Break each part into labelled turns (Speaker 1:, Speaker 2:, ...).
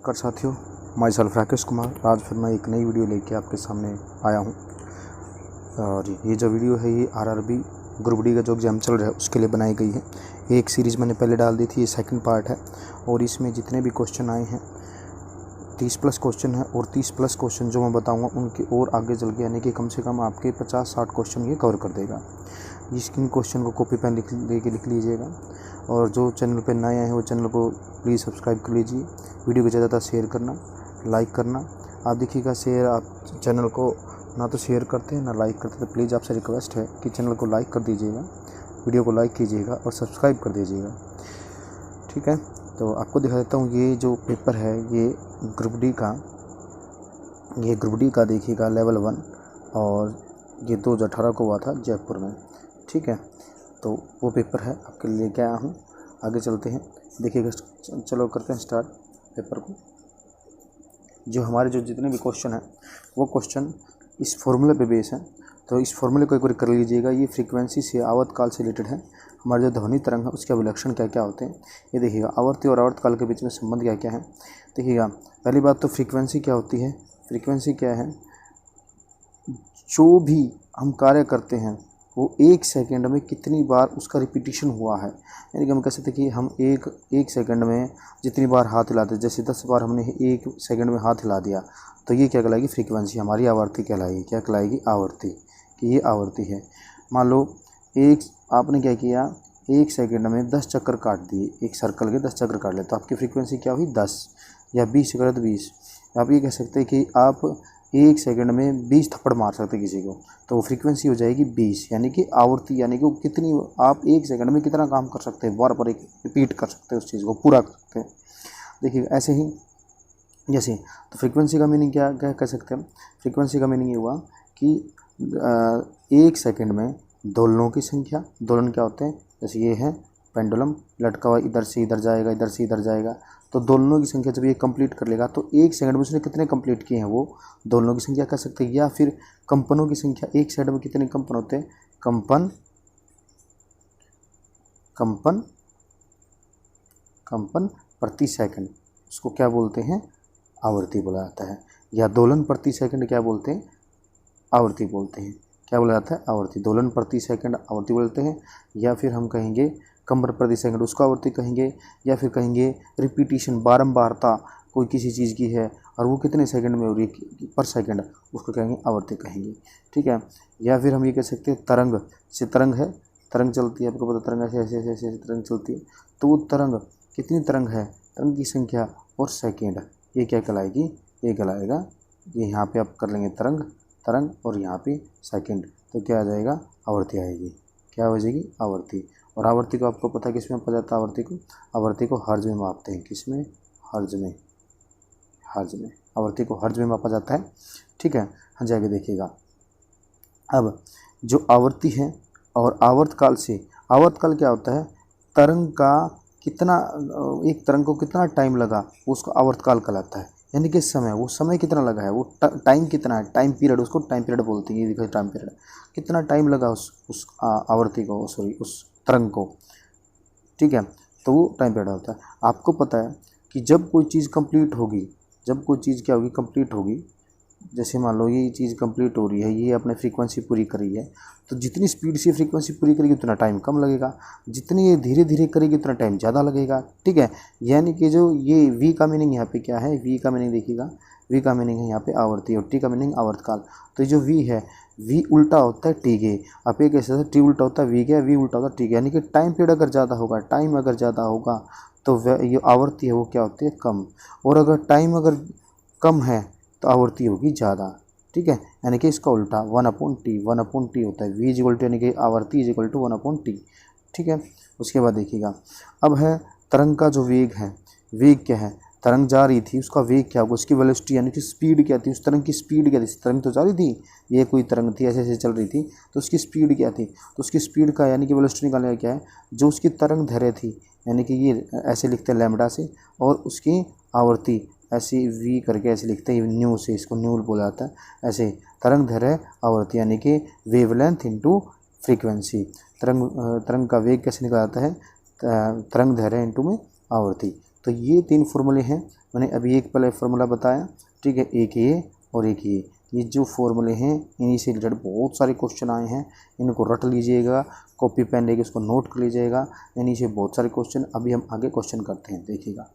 Speaker 1: नमस्कार साथियों, my self Rakesh Kumar. आज फिर मैं एक नई वीडियो लेके आपके सामने आया हूँ। और ये जो वीडियो है ये आरआरबी ग्रुप डी का जो एग्ज़ाम चल रहा है उसके लिए बनाई गई है। एक सीरीज़ मैंने पहले डाल दी थी, ये सेकंड पार्ट है। और इसमें जितने भी क्वेश्चन आए हैं 30+ क्वेश्चन है, और 30+ क्वेश्चन जो मैं बताऊँगा उनके और आगे चल के यानी कि कम से कम आपके 50-60 क्वेश्चन ये कवर कर देगा। इन क्वेश्चन को कॉपी पेन लेके लिख लीजिएगा। और जो चैनल पे नए आए हैं वो चैनल को प्लीज़ सब्सक्राइब कर लीजिए। वीडियो को ज़्यादातर शेयर करना, लाइक करना। आप देखिएगा शेयर, आप चैनल को ना तो शेयर करते हैं ना लाइक करते, तो प्लीज़ आपसे रिक्वेस्ट है कि चैनल को लाइक कर दीजिएगा, वीडियो को लाइक कीजिएगा और सब्सक्राइब कर दीजिएगा। ठीक है, तो आपको दिखा देता हूँ ये जो पेपर है ये ग्रुप डी का देखिएगा लेवल 1, और ये 2018 को हुआ था जयपुर में। ठीक है, तो वो पेपर है आपके लिए लेके आया हूँ। आगे चलते हैं, देखिएगा। चलो करते हैं स्टार्ट पेपर को। जो हमारे जो जितने भी क्वेश्चन हैं वो क्वेश्चन इस फॉर्मूले पे बेस है, तो इस फॉर्मूले को एक बार कर लीजिएगा। ये फ्रीक्वेंसी से आवर्तकाल से रिलेटेड है। हमारे जो ध्वनि तरंग है उसके अभिलक्षण क्या क्या होते हैं ये देखिएगा। आवर्ती और आवर्तकाल के बीच में संबंध क्या क्या है देखिएगा। पहली बात तो फ्रीक्वेंसी क्या होती है। फ्रीक्वेंसी क्या है, जो भी हम कार्य करते हैं वो 1 सेकंड में कितनी बार उसका रिपीटिशन हुआ है। यानी कि हम कह सकते हैं कि हम एक सेकंड में जितनी बार हाथ हिलाते हैं, जैसे 10 बार हमने 1 सेकंड में हाथ हिला दिया, तो ये क्या कहलाएगी, फ्रीक्वेंसी हमारी आवर्ती कहलाएगी। क्या कहलाएगी, आवर्ती, कि ये आवर्ती है। मान लो आपने क्या किया, 1 सेकंड में 10 चक्कर काट दिए, एक सर्कल के 10 चक्कर काट ले, तो आपकी फ्रीक्वेंसी क्या हुई, 10। या 20 चक्कर तो 20। आप ये कह सकते हैं कि आप 1 सेकंड में 20 थप्पड़ मार सकते हैं किसी को, तो वो फ्रीक्वेंसी हो जाएगी 20। यानी कि आवर्ती, यानी कि वो कितनी, आप 1 सेकंड में कितना काम कर सकते हैं, बार बार रिपीट कर सकते हैं, उस चीज़ को पूरा कर सकते हैं। देखिए ऐसे ही जैसे, तो फ्रीक्वेंसी का मीनिंग क्या क्या कह सकते हैं। फ्रीक्वेंसी का मीनिंग ये हुआ कि 1 सेकंड में दोलनों की संख्या। दोलन क्या होते हैं, जैसे ये है पेंडुलम लटका हुआ, इधर से इधर जाएगा, इधर से इधर जाएगा, तो दोलनों की संख्या जब ये कंप्लीट कर लेगा तो 1 सेकंड में उसने कितने कंप्लीट किए हैं वो दोलनों की संख्या कह सकते हैं। या फिर कंपनों की संख्या, 1 सेकंड में कितने कंपन होते हैं, कंपन कंपन कंपन प्रति सेकंड, उसको क्या बोलते हैं, आवर्ती बोला जाता है। या दोलन प्रति सेकंड क्या बोलते हैं, आवर्ती बोलते हैं। क्या बोला जाता है, आवर्ती। दोलन प्रति सेकंड आवर्ती बोलते हैं। या फिर हम कहेंगे कंपन प्रति सेकंड, उसको आवर्ती कहेंगे। या फिर कहेंगे रिपीटिशन, बारंबारता कोई किसी चीज़ की है और वो कितने सेकंड में हो रही है पर सेकंड, उसको कहेंगे आवर्ती कहेंगे। ठीक है। या फिर हम ये कह सकते हैं तरंग, से तरंग है, तरंग चलती है, आपको पता तरंग ऐसे ऐसे ऐसे ऐसे तरंग चलती है, तो वो तरंग कितनी तरंग है, तरंग की संख्या और सेकेंड, ये क्या कहलाएगी, ये कहलाएगा, ये यहाँ पे आप कर लेंगे तरंग और यहाँ पे सेकंड, तो क्या आ जाएगा, आवर्ती आएगी। क्या हो जाएगी, आवर्ती। और आवर्ती को आपको पता है किस में मापा जाता है, आवर्ती को हर्ज में मापते हैं। किस में, हर्ज में, आवर्ती को हर्ज में मापा जाता है। ठीक है, हाँ जी, आगे देखिएगा। अब जो आवर्ती है और आवर्तकाल से, आवर्तकाल क्या होता है, तरंग का कितना, एक तरंग को कितना टाइम लगा उसको आवर्तकाल कहलाता है। यानी कि समय, वो समय कितना लगा है, वो टाइम कितना है, टाइम पीरियड, उसको टाइम पीरियड बोलते हैं। ये देखो टाइम पीरियड, कितना टाइम लगा उस आवर्ती को, सॉरी उस तरंग को। ठीक है, तो वो टाइम पीरियड होता है। आपको पता है कि जब कोई चीज़ कंप्लीट होगी, जब कोई चीज़ क्या होगी, कंप्लीट होगी, जैसे मान लो ये चीज़ कंप्लीट हो रही है, ये अपने फ्रीक्वेंसी पूरी करी है, तो जितनी स्पीड से फ्रीक्वेंसी पूरी करेगी उतना टाइम कम लगेगा, जितनी ये धीरे धीरे करेगी उतना टाइम ज़्यादा लगेगा। ठीक है, यानी कि जो ये वी का मीनिंग यहाँ पे क्या है, वी का मीनिंग देखिएगा, वी का मीनिंग है यहाँ पे आवर्ती और टी का मीनिंग आवर्तकाल। तो जो वी है, वी उल्टा होता है टी के। आप ये कैसे, टी उल्टा होता है वी के, वी उल्टा होता है टी के। यानी कि टाइम पीरियड अगर ज़्यादा होगा, टाइम अगर ज़्यादा होगा तो ये आवर्ती है वो क्या होती है, कम। और अगर टाइम अगर कम है तो आवर्ती होगी ज़्यादा। ठीक है, यानी कि इसका उल्टा 1/t होता है। v इक्वल टू, यानी कि आवर्ती इज इक्वल टू 1/t। ठीक है, उसके बाद देखिएगा, अब है तरंग का जो वेग है, वेग क्या है, तरंग जा रही थी, उसका वेग क्या होगा, उसकी वेलोसिटी यानी कि स्पीड क्या थी, उस तरंग की स्पीड क्या थी। तरंग तो जा रही थी, ये कोई तरंग थी ऐसे ऐसे चल रही थी, तो उसकी स्पीड क्या थी, तो उसकी स्पीड का यानी कि वेलोसिटी निकालने का क्या है, जो उसकी तरंग दैर्घ्य थी, यानी कि ये ऐसे लिखते हैं लैम्डा से, और उसकी आवर्ती ऐसे वी करके ऐसे लिखते हैं न्यू से, इसको न्यूल बोला जाता है। ऐसे तरंग दैर्घ्य आवर्ती यानी कि वेवलेंथ इनटू फ्रीक्वेंसी। तरंग का वेग कैसे निकला जाता है, तरंग दैर्घ्य इनटू में आवर्ती। तो ये 3 फॉर्मूले हैं, मैंने अभी एक पहले फार्मूला बताया, ठीक है, एक ये और एक ये जो फॉर्मूले हैं इन्हीं से रिलेटेड बहुत सारे क्वेश्चन आए हैं, इनको रट लीजिएगा, कॉपी पेन लेके उसको नोट कर लीजिएगा, इन्हीं से बहुत सारे क्वेश्चन। अभी हम आगे क्वेश्चन करते हैं, देखिएगा।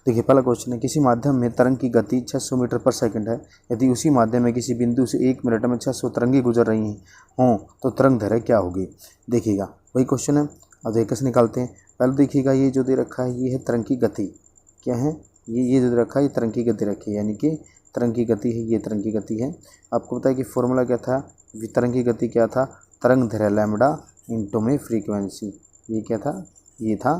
Speaker 1: देखिए पहला क्वेश्चन है, किसी माध्यम में तरंग की गति 600 मीटर पर सेकंड है, यदि उसी माध्यम में किसी बिंदु से 1 मिनट में 600 तरंगें गुजर रही हों तो तरंग दैर्घ्य क्या होगी। देखिएगा वही क्वेश्चन है, अब देखिए कैसे निकालते हैं। पहले देखिएगा ये जो दे रखा है ये है तरंग की गति, क्या है ये जो दे रखा है ये तरंग की गति रखी है, यानी कि तरंग की गति है, ये तरंग की गति है। आपको पता है कि फॉर्मूला क्या था, तरंग की गति क्या था, तरंग दैर्घ्य लैम्बडा इंटू में फ्रीक्वेंसी, ये क्या था, ये था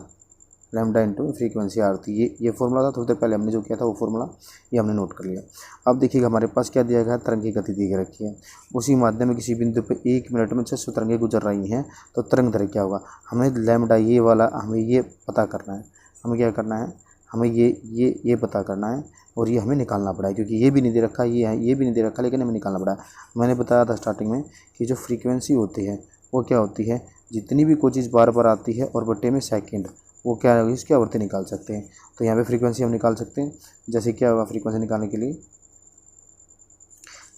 Speaker 1: लैम्बडा इंटू फ्रीक्वेंसी आरती, ये फॉर्मूला था। थोड़ी देर पहले हमने जो किया था वो फॉर्मूला ये हमने नोट कर लिया। अब देखिएगा हमारे पास क्या दिया गया है, तरंग की गति दी रखी है, उसी माध्यम में किसी बिंदु पर 1 मिनट में 600 तरंगें गुजर रही हैं तो तरंग दैर्घ्य क्या होगा। हमें लैम्बडा ये वाला हमें ये पता करना है, हमें क्या करना है, हमें ये पता करना है और ये हमें निकालना पड़ा है, क्योंकि ये भी नहीं दे रखा, ये है ये भी नहीं दे रखा, लेकिन हमें निकालना पड़ा है। मैंने बताया था स्टार्टिंग में कि जो फ्रीक्वेंसी होती है वो क्या होती है, जितनी भी कोई चीज़ बार बार आती है और बटे में सेकेंड, वो क्या है, इसकी आवृत्ति निकाल सकते हैं। तो यहाँ पे फ्रीक्वेंसी हम निकाल सकते हैं, जैसे क्या होगा फ्रीक्वेंसी निकालने के लिए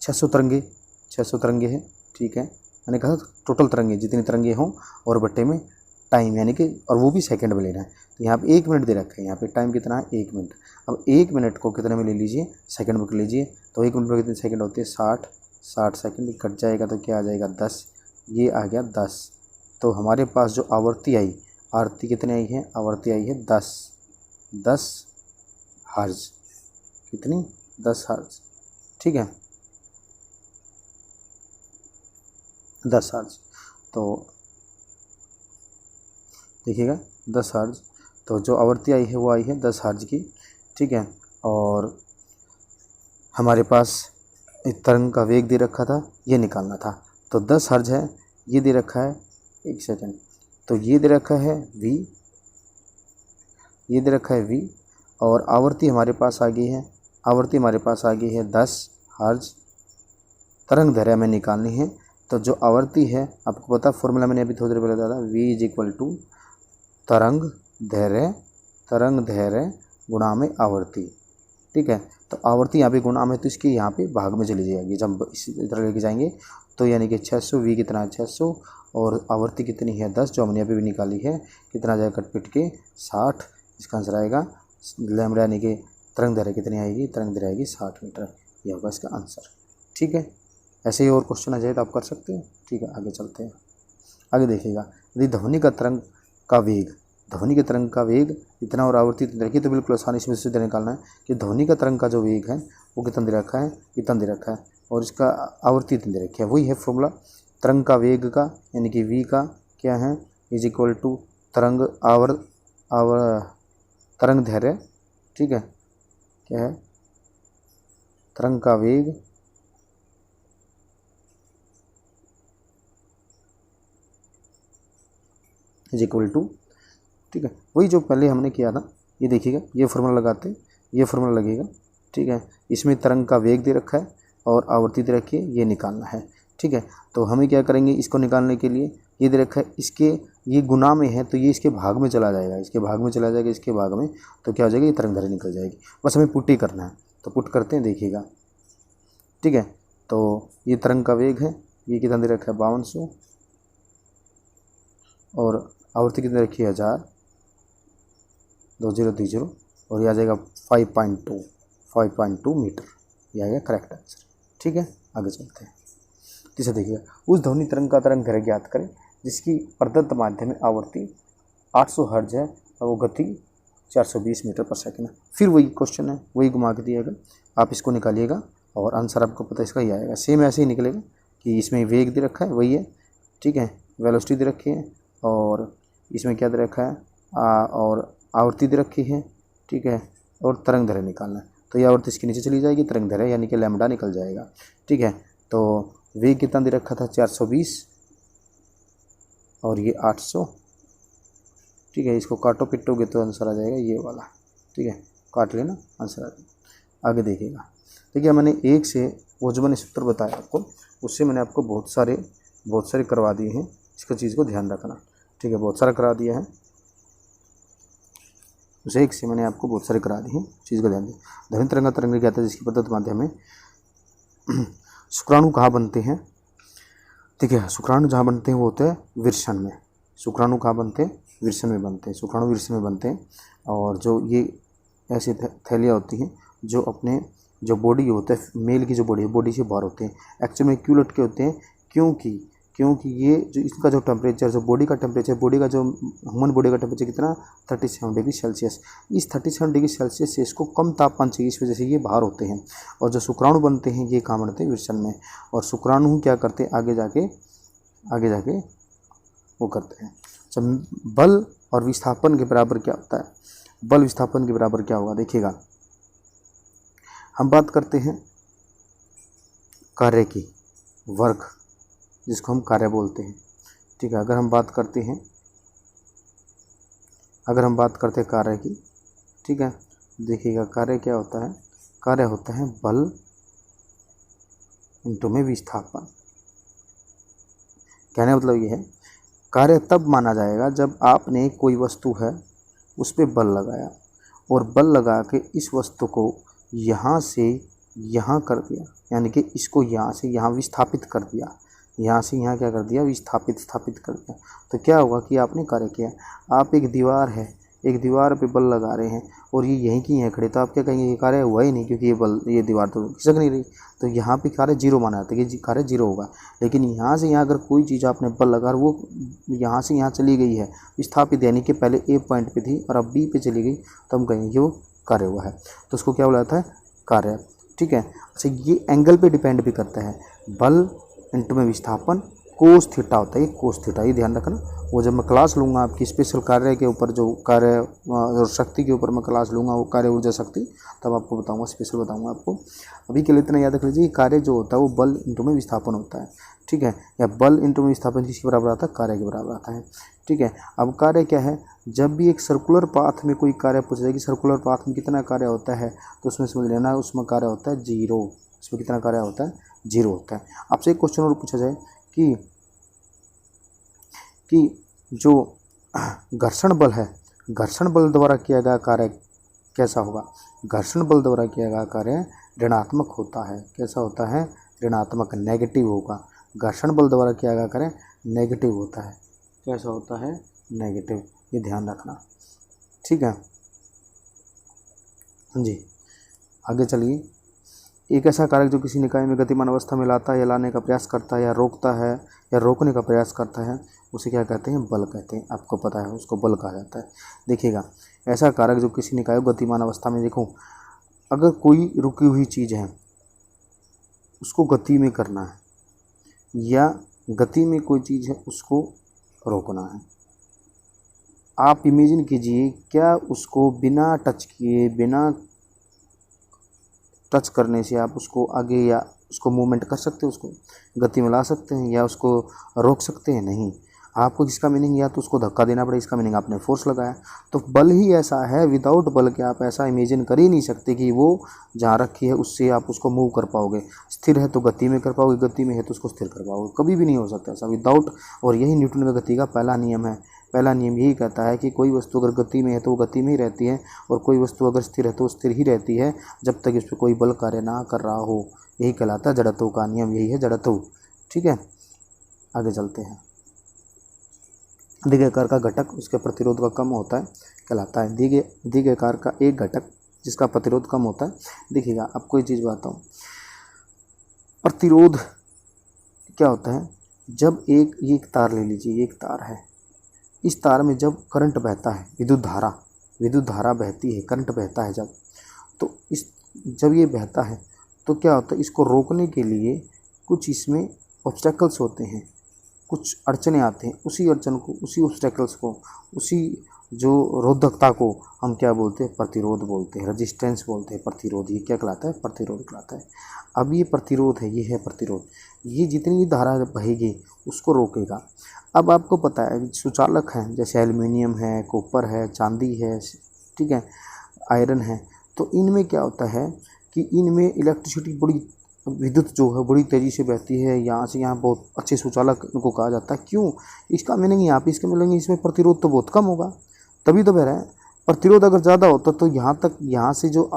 Speaker 1: 600 तरंगे हैं, ठीक है, मैंने कहा टोटल तरंगे जितनी तरंगे हों और बट्टे में टाइम, यानी कि और वो भी सेकंड में लेना है। तो यहाँ पे 1 मिनट दे रखा है, यहाँ पे टाइम कितना है 1 मिनट। अब 1 मिनट को कितने में ले लीजिए, सेकंड में कर लीजिए, तो 1 मिनट में कितने सेकंड होते हैं 60 सेकंड, कट जाएगा तो क्या आ जाएगा 10, ये आ गया 10। तो हमारे पास जो आवृत्ति आई, आरती कितनी आई है, आवृत्ति आई है 10 हर्ज, कितनी 10 हर्ज, ठीक है 10 हर्ज। तो देखिएगा 10 हर्ज, तो जो आवृत्ति आई है वो आई है 10 हर्ज की, ठीक है। और हमारे पास एक तरंग का वेग दे रखा था, ये निकालना था, तो 10 हर्ज है, ये दे रखा है, एक सेकंड, तो ये दे रखा है v, ये दे रखा है v, और आवृत्ति हमारे पास आ गई है, आवृत्ति हमारे पास आ गई है 10 हर्ज। तरंग दैर्घ्य में निकालनी है, तो जो आवृत्ति है आपको पता फॉर्मूला मैंने अभी थोड़ी देर पहले बताया था, v इज इक्वल टू तरंग दैर्घ्य गुणा में आवृत्ति, ठीक है। तो आवृत्ति यहाँ पे गुणा में, तो इसके यहाँ पे भाग में चली जाएगी, जब इसी तरह लेके जाएंगे तो यानी कि 600, v कितना है 600 और आवृत्ति कितनी है 10, जो हमने अभी भी निकाली है, कितना आ जाएगा कट पिट के 60, इसका आंसर आएगा लैम्बडा, यानी कि तरंग दैर्घ्य कितनी आएगी, तरंग दैर्घ्य आएगी 60 मीटर, ये होगा इसका आंसर, ठीक है। ऐसे ही और क्वेश्चन आ जाए तो आप कर सकते हैं, ठीक है। आगे चलते हैं, आगे देखिएगा, यदि ध्वनि का तरंग का वेग, ध्वनि के तरंग का वेग इतना और आवृत्ति इतनी रखी, तो बिल्कुल आसानी से सीधे निकालना है कि ध्वनि का तरंग का जो वेग है वो कितना दे रखा है, इतना दे रखा है, और इसका आवृत्ति इतनी दे रखी है। वही है फॉर्मूला तरंग का वेग का, यानी कि v का क्या है इज इक्वल टू तरंग तरंग दैर्घ्य, ठीक है, क्या है तरंग का वेग इज इक्वल टू, ठीक है, वही जो पहले हमने किया था। ये देखिएगा ये फॉर्मूला लगाते हैं, ये फॉर्मूला लगेगा, ठीक है। इसमें तरंग का वेग दे रखा है और आवृत्ति दे रखी है, ये निकालना है, ठीक है। तो हमें क्या करेंगे, इसको निकालने के लिए ये दे रखा है, इसके ये गुना में है तो ये इसके भाग में चला जाएगा, इसके भाग में चला जाएगा, इसके भाग में, तो क्या हो जाएगा, ये तरंग दैर्घ्य निकल जाएगी। बस हमें पुट ही करना है, तो पुट करते हैं, देखिएगा, ठीक है। तो ये तरंग का वेग है, ये कितना दे रखा है 5200, और आवृत्ति कितनी रखी है 1000, 2030, और ये आ जाएगा 5.2 मीटर, ये आएगा करेक्ट आंसर, ठीक है। आगे चलते हैं, तीसरा देखिए, उस ध्वनि तरंग का तरंग दैर्घ्य ज्ञात करें जिसकी प्रदत्त माध्यम में आवृत्ति 800 हर्ज है और वो गति 420 मीटर पर सेकंड है। फिर वही क्वेश्चन है, वही घुमा के दिएगा, आप इसको निकालिएगा और आंसर आपको पता इसका ही आएगा, सेम ऐसे ही निकलेगा कि इसमें वेग दे रखा है वही है, ठीक है, वेलोसिटी दे रखी है, और इसमें क्या दे रखा है और आवृत्ति दे रखी है, ठीक है, और तरंग दैर्घ्य निकालना है। तो ये आवृत्ति इसके नीचे चली जाएगी, तरंग दैर्घ्य यानी कि लैम्बडा निकल जाएगा, ठीक है। तो वेग कितना दे रखा था 420 और ये 800, ठीक है। इसको काटो पिटोगे तो आंसर आ जाएगा ये वाला, ठीक है, काट लेना आंसर आ जाएगा। आगे देखिएगा, देखिए मैंने एक से वो जो मैंने सूत्र बताया आपको, उससे मैंने आपको बहुत सारे करवा दिए हैं, इसका चीज़ को ध्यान रखना, ठीक है, बहुत सारा करा दिया है। उसे एक से मैंने आपको बहुत सारे करा दिए हैं, चीज़ का ध्यान दें। ध्वनि तरंग तरंग क्या था जिसकी पद्धति माध्यम में शुक्राणु कहाँ बनते हैं, ठीक है, शुक्राणु जहाँ बनते हैं वो होते हैं विरसन में। शुक्राणु कहाँ बनते हैं, विरसन में बनते हैं, शुक्राणु विरसन में बनते हैं। और जो ये ऐसी थैलियाँ होती हैं जो अपने जो बॉडी होता है, मेल की जो बॉडी है, बॉडी से बाहर होते हैं, एक्चुअल में क्यों लटके होते हैं, क्योंकि ये जो इसका जो टेम्परेचर, जो बॉडी का टेम्परेचर, बॉडी का जो ह्यूमन बॉडी का टेम्परेचर कितना 37 डिग्री सेल्सियस, इस 37 डिग्री सेल्सियस से इसको कम तापमान चाहिए, इस वजह से ये बाहर होते हैं। और जो शुक्राणु बनते हैं ये कहाँ बनते हैं, विरसन में। और शुक्राणु क्या करते हैं, आगे जाके वो करते हैं। जब बल और विस्थापन के बराबर क्या होता है, बल विस्थापन के बराबर क्या होगा, देखिएगा। हम बात करते हैं कार्य की, वर्क, जिसको हम कार्य बोलते हैं, ठीक है। अगर हम बात करते हैं कार्य की, ठीक है, देखिएगा कार्य क्या होता है, कार्य होता है बल इंटू में विस्थापन। कहने का मतलब ये है, कार्य तब माना जाएगा जब आपने कोई वस्तु है उस पर बल लगाया, और बल लगा के इस वस्तु को यहाँ से यहाँ कर दिया, यानी कि इसको यहाँ से यहाँ विस्थापित कर दिया, यहाँ से यहाँ क्या कर दिया, स्थापित कर दिया। तो क्या होगा कि आपने कार्य किया। आप एक दीवार है, एक दीवार पे बल लगा रहे हैं और ये यहीं की यहीं खड़े, तो आप क्या कहेंगे, ये कार्य हुआ ही नहीं, क्योंकि ये दीवार तो खिसक नहीं रही। तो यहाँ पे कार्य जीरो माना जाता है कि कार्य जीरो होगा। लेकिन यहाँ से यहाँ अगर कोई चीज़ आपने बल लगा और वो यहाँ से यहाँ चली गई है, विस्थापित, यानी कि पहले ए पॉइंट पे थी और अब बी पे चली गई, तो हम कहेंगे वो कार्य हुआ है। तो उसको क्या बोला जाता है, कार्य, ठीक है। अच्छा, ये एंगल पे डिपेंड भी करता है, बल इंटू में विस्थापन कोस थीटा होता है, ये कोस थीटा, ये ध्यान रखना। वो जब मैं क्लास लूँगा आपकी स्पेशल कार्य के ऊपर, जो कार्य और शक्ति के ऊपर मैं क्लास लूँगा, वो कार्य ऊर्जा शक्ति, तब आपको बताऊँगा, स्पेशल बताऊँगा आपको। अभी के लिए इतना याद रख लीजिए, कार्य जो होता है वो बल इंटू में विस्थापन होता है, ठीक है, या बल इंटू में विस्थापन किसके बराबर आता है, कार्य के बराबर आता है, ठीक है। अब कार्य क्या है, जब भी एक सर्कुलर पाथ में कोई कार्य पूछा जाए कि सर्कुलर पाथ में कितना कार्य होता है, तो उसमें समझ लेना उसमें कार्य होता है जीरो। इसमें कितना कार्य होता है, जीरो होता है। आपसे एक क्वेश्चन और पूछा जाए कि जो घर्षण बल है, घर्षण बल द्वारा किया गया कार्य कैसा होगा, घर्षण बल द्वारा किया गया कार्य ऋणात्मक होता है। कैसा होता है, ऋणात्मक, नेगेटिव होगा। घर्षण बल द्वारा किया गया कार्य नेगेटिव होता है। कैसा होता है, नेगेटिव, ये ध्यान रखना, ठीक है जी। आगे चलिए। एक ऐसा कारक जो किसी निकाय में गतिमान अवस्था में लाता है या लाने का प्रयास करता है या रोकता है या रोकने का प्रयास करता है, उसे क्या कहते हैं, बल कहते हैं। आपको पता है, उसको बल कहा जाता है। देखिएगा, ऐसा कारक जो किसी निकाय को गतिमान अवस्था में, देखो अगर कोई रुकी हुई चीज़ है उसको गति में करना है, या गति में कोई चीज़ है उसको रोकना है, आप इमेजिन कीजिए, क्या उसको बिना टच किए, बिना टच करने से आप उसको आगे या उसको मूवमेंट कर सकते हो, उसको गति में ला सकते हैं या उसको रोक सकते हैं, नहीं। आपको इसका मीनिंग या तो उसको धक्का देना पड़े, इसका मीनिंग आपने फोर्स लगाया। तो बल ही ऐसा है, विदाउट बल के आप ऐसा इमेजिन कर ही नहीं सकते कि वो जहाँ रखी है उससे आप उसको मूव कर पाओगे। स्थिर है तो गति में कर पाओगे, गति में है तो उसको स्थिर कर पाओगे, कभी भी नहीं हो सकता ऐसा विदाउट। और यही न्यूटन का गति का पहला नियम है। पहला नियम यही कहता है कि कोई वस्तु अगर गति में है तो वो गति में ही रहती है, और कोई वस्तु अगर स्थिर है तो वो स्थिर ही रहती है, जब तक इस पर कोई बल कार्य ना कर रहा हो। यही कहलाता है जड़त्व का नियम, यही है जड़त्व, ठीक है। आगे चलते हैं। दिए आकार का घटक उसके प्रतिरोध का कम होता है कहलाता है। दिए आकार का एक घटक जिसका प्रतिरोध कम होता है। देखिएगा, आपको एक चीज़ बताता हूँ, प्रतिरोध क्या होता है। जब ये एक तार ले लीजिए, ये एक तार है, इस तार में जब करंट बहता है, विद्युत धारा बहती है, करंट बहता है जब ये बहता है तो क्या होता है, इसको रोकने के लिए कुछ इसमें ऑब्स्टेकल्स होते हैं, कुछ अड़चने आते हैं। उसी अड़चन को, उसी ऑब्स्टेकल्स को, उसी जो रोधकता को हम क्या बोलते हैं, प्रतिरोध बोलते हैं, रेजिस्टेंस बोलते हैं, प्रतिरोध। ये क्या कहलाता है, प्रतिरोध कहलाता है। अब ये प्रतिरोध है, ये है प्रतिरोध। ये जितनी भी धारा बहेगी उसको रोकेगा। अब आपको पता है सुचालक हैं, जैसे एल्युमिनियम है, कॉपर है, चांदी है, ठीक है, आयरन है, तो इनमें क्या होता है कि इनमें इलेक्ट्रिसिटी बड़ी, विद्युत जो है बड़ी तेज़ी से बहती है, यहाँ से यहाँ बहुत अच्छे सुचालक इनको कहा जाता है। क्यों, इसका मीनिंग यहाँ पे इसके मिलेंगे, इसमें प्रतिरोध तो बहुत कम होगा, तभी तो बह रहा है। प्रतिरोध अगर ज़्यादा होता तो यहाँ तक, यहाँ से जो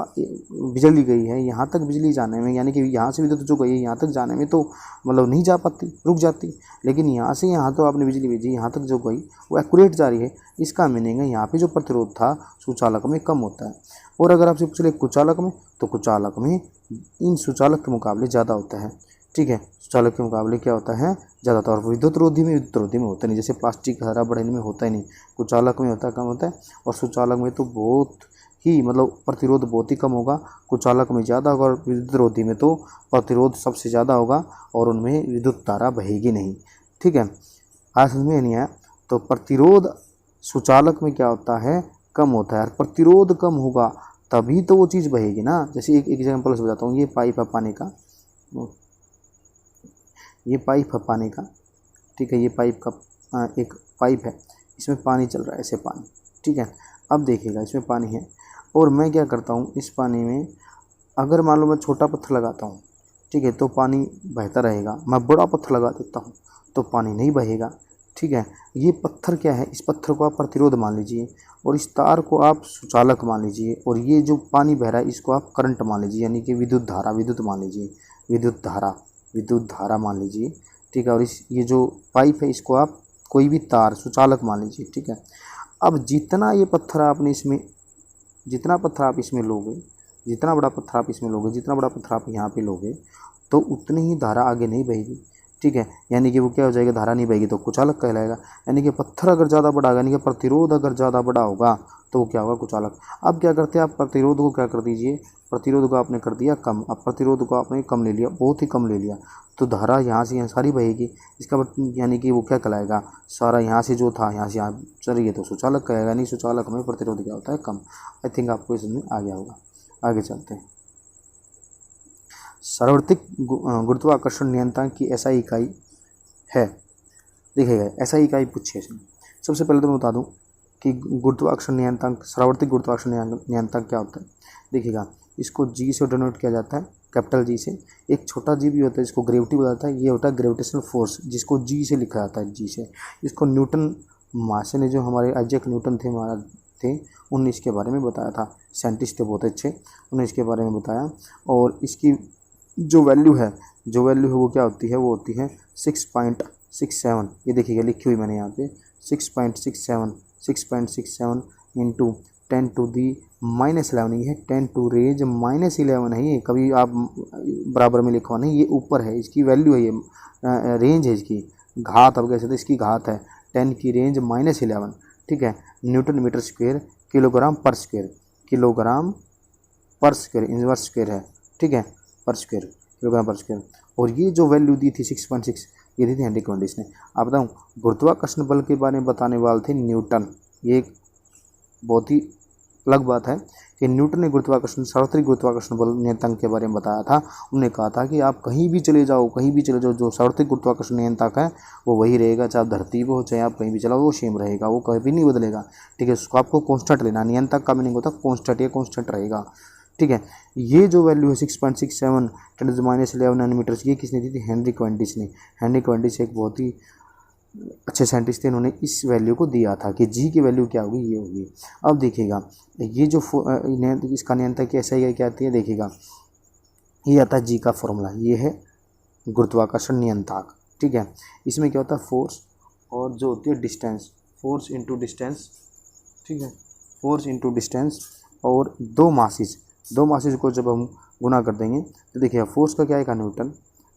Speaker 1: बिजली गई है यहाँ तक बिजली जाने में, यानी कि यहाँ से विद्युत जो गई है यहाँ तक जाने में तो मतलब नहीं जा पाती, रुक जाती। लेकिन यहाँ से यहाँ तो आपने बिजली भेजी, यहाँ तक जो गई वो एक्यूरेट जा रही है। इसका मीनिंग है यहाँ पे जो प्रतिरोध था सुचालक में कम होता है। और अगर आपसे पूछ ले कुचालक में, तो कुचालक में इन सुचालक के मुकाबले ज़्यादा होता है। ठीक है, सुचालक के मुकाबले क्या होता है, ज़्यादा। और विद्युत रोधी में होता नहीं, जैसे प्लास्टिक हरा बढ़ने में होता ही नहीं, कुचालक में होता है, कम होता है। और सुचालक में तो बहुत ही मतलब प्रतिरोध बहुत ही कम होगा, कुचालक में ज़्यादा होगा। और विद्युत रोधी में तो प्रतिरोध सबसे ज़्यादा होगा और उनमें विद्युत धारा बहेगी नहीं। ठीक है, आज समझ में नहीं आया तो प्रतिरोध सुचालक में क्या होता है, कम होता है। प्रतिरोध कम होगा तभी तो वो चीज़ बहेगी ना। जैसे एक एग्जाम्पल से बताता हूँ, ये पाइप है पानी का, ये पाइप है पानी का। ठीक है, ये पाइप का एक पाइप है, इसमें पानी चल रहा है, ऐसे पानी। ठीक है, अब देखिएगा इसमें पानी है और मैं क्या करता हूँ, इस पानी में अगर मान लो मैं छोटा पत्थर लगाता हूँ, ठीक है, तो पानी बहता रहेगा। मैं बड़ा पत्थर लगा देता हूँ तो पानी नहीं बहेगा। ठीक है, ये पत्थर क्या है, इस पत्थर को आप प्रतिरोध मान लीजिए और इस तार को आप सुचालक मान लीजिए और ये जो पानी बह रहा है इसको आप करंट मान लीजिए, यानी कि विद्युत धारा, विद्युत मान लीजिए, विद्युत धारा मान लीजिए। ठीक है, और इस ये जो पाइप है इसको आप कोई भी तार सुचालक मान लीजिए। ठीक है, अब जितना ये पत्थर आपने इसमें, जितना पत्थर आप इसमें लोगे, जितना बड़ा पत्थर आप इसमें लोगे, जितना बड़ा पत्थर आप यहाँ पे लोगे, तो उतनी ही धारा आगे नहीं बहेगी। ठीक है, यानी कि वो क्या हो जाएगा, धारा नहीं बहेगी तो कुचालक कहलाएगा। यानी कि पत्थर अगर ज़्यादा बड़ा होगा, यानी कि प्रतिरोध अगर ज़्यादा बड़ा होगा तो वो क्या होगा, कुचालक। अब क्या करते हैं आप, प्रतिरोध को क्या कर दीजिए, प्रतिरोध को आपने कर दिया कम। अब प्रतिरोध को आपने कम ले लिया, बहुत ही कम ले लिया, तो धारा यहाँ से यहाँ सारी बहेगी। इसका यानी कि वो क्या कहलाएगा, सारा यहाँ से जो था यहाँ से यहाँ चल रही है तो सुचालक कहेगा। नहीं, सुचालक में प्रतिरोध क्या होता है, कम। आई थिंक आपको इसमें आ गया होगा। आगे चलते हैं। सार्वत्रिक गुरुत्वाकर्षण नियंत्रण की SI इकाई है। देखिएगा SI इकाई पूछिए इसमें। सबसे पहले तो मैं बता दूं कि गुरुत्वाकर्षण नियंत्रण, सार्वत्रिक गुरुत्वाकर्षण नियंत्रण क्या होता है। देखिएगा, इसको G से डिनोट किया जाता है, कैपिटल G से। एक छोटा G भी होता है जिसको ग्रेविटी बोला जाता है, ये होता है ग्रेविटेशनल फोर्स, जिसको G से लिखा जाता है, G से। इसको न्यूटन मासे ने, जो हमारे आइजैक न्यूटन थे हमारा थे, उन्होंने इसके बारे में बताया था। साइंटिस्ट थे बहुत अच्छे, उन्होंने इसके बारे में बताया। और इसकी जो वैल्यू है वो क्या होती है, वो होती है 6.67। ये देखिएगा लिखी हुई मैंने यहाँ पे 6.67 इंटू 10⁻⁻11। ये है 10⁻⁻11 है। ये कभी आप बराबर में लिखवा नहीं, ये ऊपर है, इसकी वैल्यू है, ये रेंज है इसकी, घात अब कैसे, तो इसकी घात है 10 की रेंज -11। ठीक है, न्यूटन मीटर स्क्वायर किलोग्राम पर स्क्वायर, किलोग्राम पर स्क्वायर, इनवर्स स्क्वायर है। ठीक है, पर स्क्वायर, किलोग्राम पर स्क्वायर। और ये जो वैल्यू दी थी 6.6, ये दी थी हेनरी क्वांटिस ने। आप बताऊँ, गुरुत्वाकर्षण बल के बारे में बताने वाले थे न्यूटन। ये एक बहुत ही अलग बात है कि न्यूटन ने गुरुत्वाकर्षण, सार्वत्रिक गुरुत्वाकर्षण बल नियंत्रण के बारे में बताया था। उन्होंने कहा था कि आप कहीं भी चले जाओ, जो सार्वत्रिक गुरुत्वाकर्षण नियंत्रक है वो वही रहेगा, चाहे आप धरती पर हो चाहे आप कहीं भी चलाओ, वो सेम रहेगा, वो कभी नहीं बदलेगा। ठीक है, उसको आपको कॉन्स्टेंट लेना, नियंत्रक का मीनिंग होता है कॉन्स्टेंट, ये कॉन्स्टेंट रहेगा। ठीक है, ये जो वैल्यू है 6.67 10⁻11 नैनोमीटर, ये किसने दी थी, हेनरी क्वांटिस ने। हेनरी क्वांटिस एक बहुत ही अच्छे साइंटिस्ट थे, इन्होंने इस वैल्यू को दिया था कि G की वैल्यू क्या होगी, ये होगी। अब देखिएगा, ये जो इसका नियंत्रक की SI क्या आती है, देखिएगा ये आता है G का फॉर्मूला, ये है गुरुत्वाकर्षण नियंत्रक। ठीक है, इसमें क्या होता है, फोर्स और जो होती है डिस्टेंस, फोर्स इंटू डिस्टेंस। ठीक है, फोर्स इंटू डिस्टेंस और दो मासिस को जब हम गुना कर देंगे तो देखिए फोर्स का क्या आएगा, न्यूटन,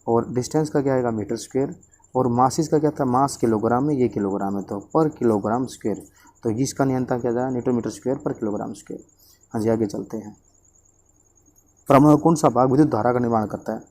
Speaker 1: और डिस्टेंस का क्या आएगा, मीटर स्क्वायर, और मासिस का क्या था, मास किलोग्राम में, ये किलोग्राम है तो पर किलोग्राम स्क्वायर। तो इसका नियंत्रण क्या जाएगा, न्यूटन मीटर स्क्वायर पर किलोग्राम स्क्वायर। हाँ जी, आगे चलते हैं। परमाणु कौन सा भाग विद्युत धारा का निर्माण करता है।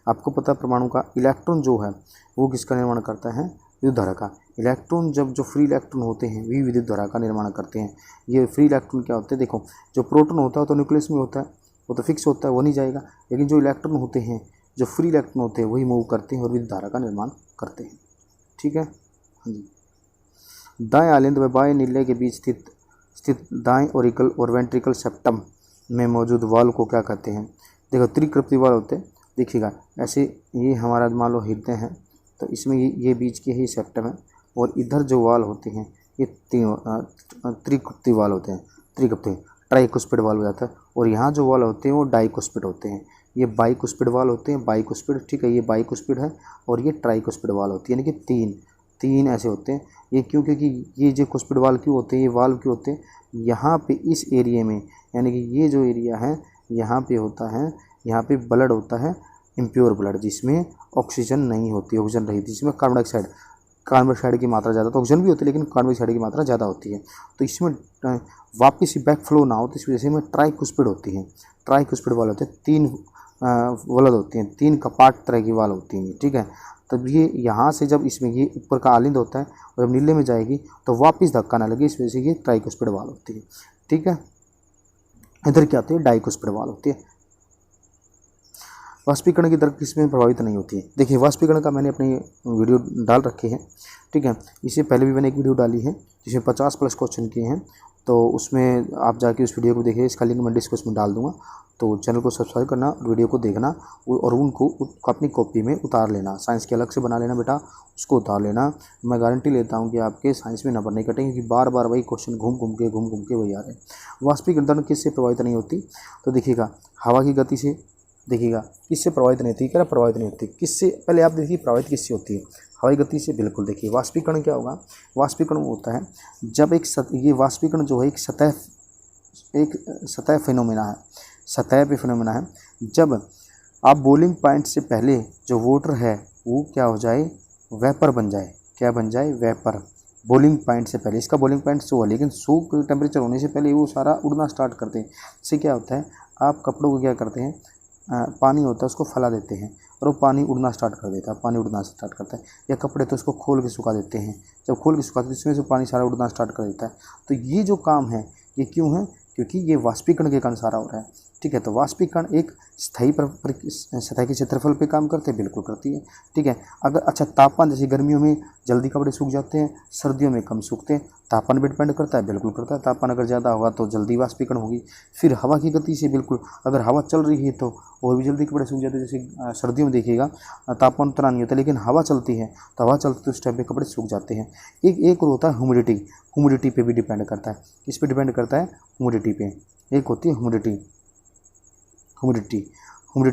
Speaker 1: आपको पता है परमाणु का इलेक्ट्रॉन जो है वो किसका निर्माण करता है, विद्युत धारा का। इलेक्ट्रॉन जो फ्री इलेक्ट्रॉन होते हैं वही विद्युत धारा का निर्माण करते हैं। ये फ्री इलेक्ट्रॉन क्या होते हैं, देखो जो प्रोटॉन होता है तो न्यूक्लियस में होता है, वो तो फिक्स होता है, वो नहीं जाएगा। लेकिन जो इलेक्ट्रॉन होते हैं, जो फ्री इलेक्ट्रॉन होते हैं, वही मूव करते हैं और विद्युत धारा का निर्माण करते हैं। ठीक है, हाँ जी। दाएं आलिंद व बाएं नीले के बीच स्थित दाएं ओरिकल और वेंट्रिकल सेप्टम में मौजूद वाल को क्या कहते हैं। देखो त्रिकृति वाल होते हैं, देखिएगा ऐसे, ये हमारा मान लो हृदय है तो इसमें ये बीच के ही सेप्टम है, और इधर जो वाल होते हैं ये त्रिकृति वाल होते हैं। त्रिकप्ते, ट्राइकुस्पिड वाल्व हो जाता है। और यहाँ जो वाल्व होते हैं वो डाइकुस्पिड होते हैं। ये बाइकुस्पिड वाल्व होते हैं, बाइकुस्पिड, ठीक है, ये बाइकुस्पिड है और ये ट्राइकुस्पिड वाल्व होती है, यानी कि तीन ऐसे होते हैं। ये क्यों, क्योंकि ये जो कुस्पिड वाल्व क्यों होते हैं, ये वाल्व क्यों होते हैं, यहाँ पे इस एरिया में, यानी कि ये जो एरिया है यहाँ पे होता है, यहाँ पे ब्लड होता है इम्प्योर ब्लड, जिसमें ऑक्सीजन नहीं होती, ऑक्सीजन रहित, जिसमें कार्बन डाइऑक्साइड की मात्रा ज़्यादा, तो ऑक्सीजन भी होती है लेकिन कार्बन डाइऑक्साइड की मात्रा ज़्यादा होती है। तो इसमें वापस बैक फ्लो ना हो, तो इस वजह से इसमें ट्राइकुस्पिड होती है। ट्राइकुस्पिड वाल्व होते हैं, 3 वलद होती हैं, 3 कपाट तरह की वाल्व होती हैं, ठीक है। तब ये यहाँ से जब इसमें ये ऊपर का आलिंद होता है और जब नीले में जाएगी तो वापस धक्का ना लगे, इस वजह से ये ट्राइकुस्पिड वाल्व होती है, ठीक है। इधर क्या होती है, डाइकुस्पिड वाल्व होती है। वाष्पीकरण की दर किसमें प्रभावित नहीं होती है। देखिए वाष्पीकरण का मैंने अपनी वीडियो डाल रखे हैं, ठीक है। इससे पहले भी मैंने एक वीडियो डाली है जिसमें 50+ क्वेश्चन किए हैं, तो उसमें आप जाके उस वीडियो को देखिए, इसका लिंक मैं डिस्क्रिप्शन में डाल दूंगा। तो चैनल को सब्सक्राइब करना, वीडियो को देखना और उनको अपनी कॉपी में उतार लेना। साइंस के अलग से बना लेना बेटा, उसको उतार लेना। मैं गारंटी लेता हूँ कि आपके साइंस में नंबर नहीं कटेंगे, क्योंकि बार बार वही क्वेश्चन घूम घूम के वही आ रहे हैं। वाष्पीकरण दर किससे प्रभावित नहीं होती, तो देखिएगा हवा की गति से, देखिएगा किससे प्रभावित नहीं होती, क्या प्रभावित नहीं होती, किससे, पहले आप देखिए प्रभावित किससे होती है, हवाई गति से, बिल्कुल। देखिए वाष्पीकरण क्या होगा, वाष्पीकरण होता है जब ये वाष्पीकरण जो है एक सतह फिनोमेना है, सतह पे फिनोमेना है। जब आप बॉइलिंग पॉइंट से पहले जो वाटर है वो क्या हो जाए, वेपर बन जाए, क्या बन जाए, वेपर। बॉइलिंग पॉइंट से पहले, इसका बॉइलिंग पॉइंट 100 है, लेकिन 100 टेम्परेचर होने से पहले वो सारा उड़ना स्टार्ट करते हैं। इससे क्या होता है, आप कपड़ों को क्या करते हैं, पानी होता है उसको फैला देते हैं और वो पानी उड़ना स्टार्ट कर देता है, पानी उड़ना स्टार्ट करता है। या कपड़े तो उसको खोल के सुखा देते हैं, जब खोल के सुखाते हैं इसमें से पानी सारा उड़ना स्टार्ट कर देता है। तो ये जो काम है ये क्यों है, क्योंकि ये वाष्पीकरण के कारण सारा हो रहा है, ठीक है। तो वाष्पीकरण एक स्थायी सतह के क्षेत्रफल पे काम करते हैं, बिल्कुल करती है, ठीक है। अगर अच्छा तापमान, जैसे गर्मियों में जल्दी कपड़े सूख जाते हैं, सर्दियों में कम सूखते हैं, तापमान भी डिपेंड करता है, बिल्कुल करता है। तापमान अगर ज़्यादा होगा तो जल्दी वाष्पीकरण होगी। फिर हवा की गति से, बिल्कुल, अगर हवा चल रही है तो और भी जल्दी कपड़े सूख जाते हैं। जैसे सर्दियों में देखिएगा तापमान उतना नहीं होता, लेकिन हवा चलती है तो हवा चलती है तो उस टाइम पे कपड़े सूख जाते हैं। एक और होता है ह्यूमिडिटी पे भी डिपेंड करता है। किस पे डिपेंड करता है, ह्यूमिडिटी पे। एक होती है ह्यूमिडिटी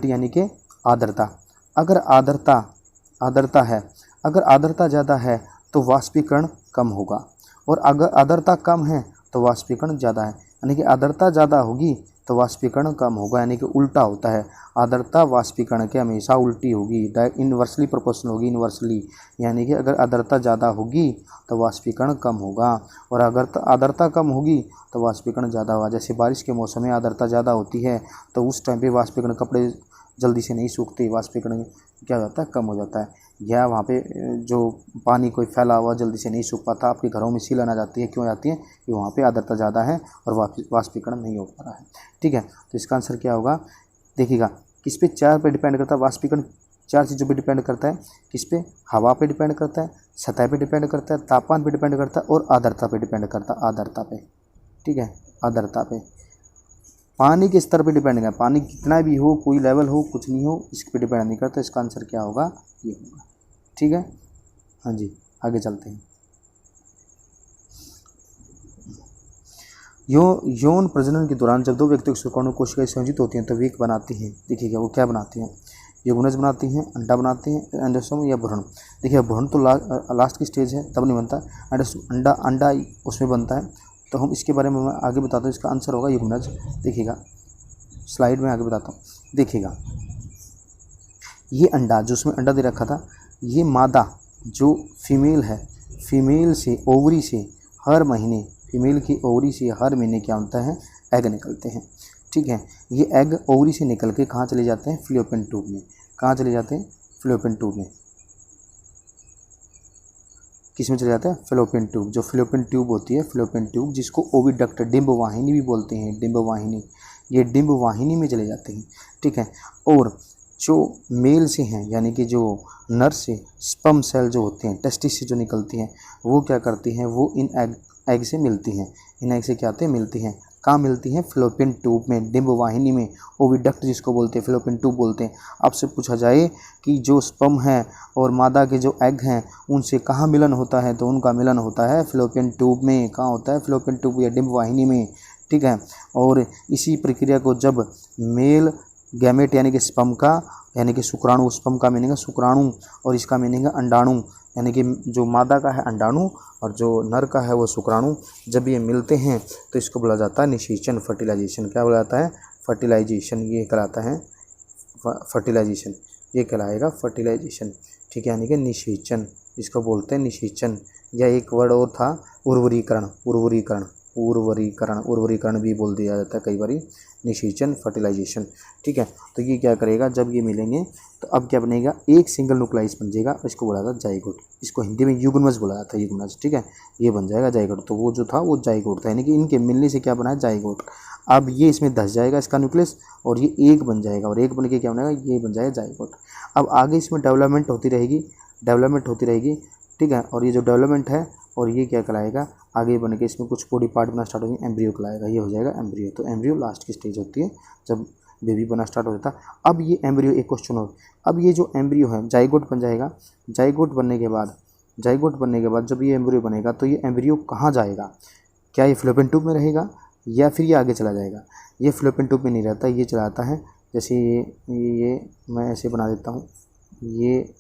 Speaker 1: यानी कि आर्द्रता। अगर आर्द्रता है, अगर आर्द्रता ज़्यादा है तो वाष्पीकरण कम होगा, और अगर आर्द्रता कम है तो वाष्पीकरण ज़्यादा है। यानी कि आर्द्रता ज़्यादा होगी तो वाष्पीकरण कम होगा, यानी कि उल्टा होता है। आर्द्रता वाष्पीकरण के हमेशा उल्टी होगी, इन्वर्सली प्रोपोर्शनल होगी, इन्वर्सली। यानी कि अगर आर्द्रता ज़्यादा होगी तो वाष्पीकरण कम होगा, और अगर आर्द्रता कम होगी तो वाष्पीकरण ज़्यादा होगा। जैसे बारिश के मौसम में आर्द्रता ज़्यादा होती है तो उस टाइम पे वाष्पीकरण, कपड़े जल्दी से नहीं सूखते, वाष्पीकरण क्या हो जाता है, कम हो जाता है। या वहाँ पे जो पानी कोई फैला हुआ जल्दी से नहीं सूख पाता, आपके घरों में सीलन आ जाती है, क्यों आती है, कि वहाँ पे आर्द्रता ज़्यादा है और वाष्पीकरण नहीं हो पा रहा है, ठीक है। तो इसका आंसर क्या होगा, देखिएगा किस पे, 4 पे डिपेंड करता है वाष्पीकरण, 4 चीज़ों पे डिपेंड करता है। किस पे, हवा पे डिपेंड करता है, सतह पे डिपेंड करता है, तापमान पे डिपेंड करता है और आर्द्रता पे डिपेंड करता है, आर्द्रता पे, ठीक है, आर्द्रता पे। पानी के स्तर पे डिपेंड है, पानी कितना भी हो, कोई लेवल हो, कुछ नहीं हो, इस पर डिपेंड नहीं करता। इसका आंसर क्या होगा, ये होगा, ठीक है। हाँ जी, आगे चलते हैं। यौन प्रजनन के दौरान जब 2 व्यक्तियों की शुक्राणु कोशिकाएं संयोजित होती हैं तो वे बनाती हैं, देखिएगा वो क्या बनाती हैं, युग्मनज बनाती हैं, अंडा बनाती हैं, एंडोसोम या भ्रूण। देखिए भ्रूण तो लास्ट की स्टेज है, तब नहीं बनता, अंडा उसमें बनता है। तो हम इसके बारे में मैं आगे बताता हूँ, इसका आंसर होगा युग्मनज। देखिएगा स्लाइड में आगे बताता हूँ, देखिएगा ये अंडा जो उसमें अंडा दे रखा था, ये मादा जो फीमेल है, फीमेल से ओवरी से हर महीने, फीमेल की ओवरी से हर महीने क्या होता है, एग निकलते हैं, ठीक है। ये एग ओवरी से निकल के कहाँ चले जाते हैं, फ्लोपियन ट्यूब में। कहाँ चले जाते हैं, फ्लोपियन ट्यूब में। किस में चले जाता है, फ्लोपियन ट्यूब। जो फ्लोपियन ट्यूब होती है, फ्लोपियन ट्यूब जिसको ओविडक्ट, डिंब वाहिनी भी बोलते हैं, डिंब वाहिनी, ये डिंब वाहिनी में चले जाते हैं, ठीक है। और जो मेल से हैं, यानी कि जो नर से स्पर्म सेल जो होते हैं, टेस्टिस से जो निकलती हैं, वो क्या करती हैं, वो इन एग से मिलती हैं। इन एग से क्या आते हैं, मिलती हैं। कहाँ मिलती हैं, फ्लोपियन ट्यूब में, डिंब वाहिनी में, ओविडक्ट जिसको बोलते हैं, फ्लोपियन ट्यूब बोलते हैं। आपसे पूछा जाए कि जो स्पर्म है और मादा के जो एग हैं उनसे कहाँ मिलन होता है, तो उनका मिलन होता है फ्लोपियन ट्यूब में। कहाँ होता है, फ्लोपियन ट्यूब या डिंब वाहिनी में, ठीक है। और इसी प्रक्रिया को जब मेल गैमेट यानी कि स्पर्म का यानी कि शुक्राणु, स्पर्म का मीनिंग है शुक्राणु और इसका मीनिंग है अंडाणु, यानी कि जो मादा का है अंडाणु और जो नर का है वो शुक्राणु, जब ये मिलते हैं तो इसको बोला जाता है निषेचन, फर्टिलाइजेशन। क्या बोला जाता है? फर्टिलाइजेशन। ये कहलाता है फर्टिलाइजेशन, ये कहलाएगा फर्टिलाइजेशन, ठीक है, यानी कि निषेचन, इसको बोलते हैं निषेचन। या एक वर्ड और था उर्वरीकरण, उर्वरीकरण, उर्वरीकरण, उर्वरीकरण भी बोल दिया जाता है कई बार, निषेचन, फर्टिलाइजेशन, ठीक है। तो ये क्या करेगा, जब ये मिलेंगे तो अब क्या बनेगा, एक सिंगल न्यूक्लियस बन जाएगा, इसको बोला जाता है जाइगोट। इसको हिंदी में युग्मज बोला जाता है, युग्मज, ठीक है, ये बन जाएगा जाइगोट। तो वो जो था वो जाइगोट था, यानी कि इनके मिलने से क्या बना है, जाइगोट। अब ये इसमें धस जाएगा इसका न्यूक्लियस और ये एक बन जाएगा और एक बन के क्या बनेगा, ये बन जाएगा जाइगोट। अब आगे इसमें डेवलपमेंट होती रहेगी, डेवलपमेंट होती रहेगी, ठीक है। और ये जो डेवलपमेंट है और ये क्या कहलाएगा, आगे बन के इसमें कुछ बॉडी पार्ट बना स्टार्ट होगी, एम्ब्रियो कहलाएगा, ये हो जाएगा एम्ब्रियो। तो एम्ब्रियो लास्ट की स्टेज होती है जब बेबी बना स्टार्ट हो जाता है। अब ये एम्ब्रियो, एक क्वेश्चन हो, अब ये जो एम्ब्रियो है जाइगोट बन जाएगा, जाइगोट बनने के बाद, जाइगोट बनने के बाद जब ये एम्ब्रियो बनेगा तो ये एम्ब्रियो कहाँ जाएगा, क्या ये फ्लोपियन ट्यूब में रहेगा या फिर ये आगे चला जाएगा? ये फ्लोपियन ट्यूब में नहीं रहता, ये चला आता है, जैसे ये मैं ऐसे बना देता हूँ, ये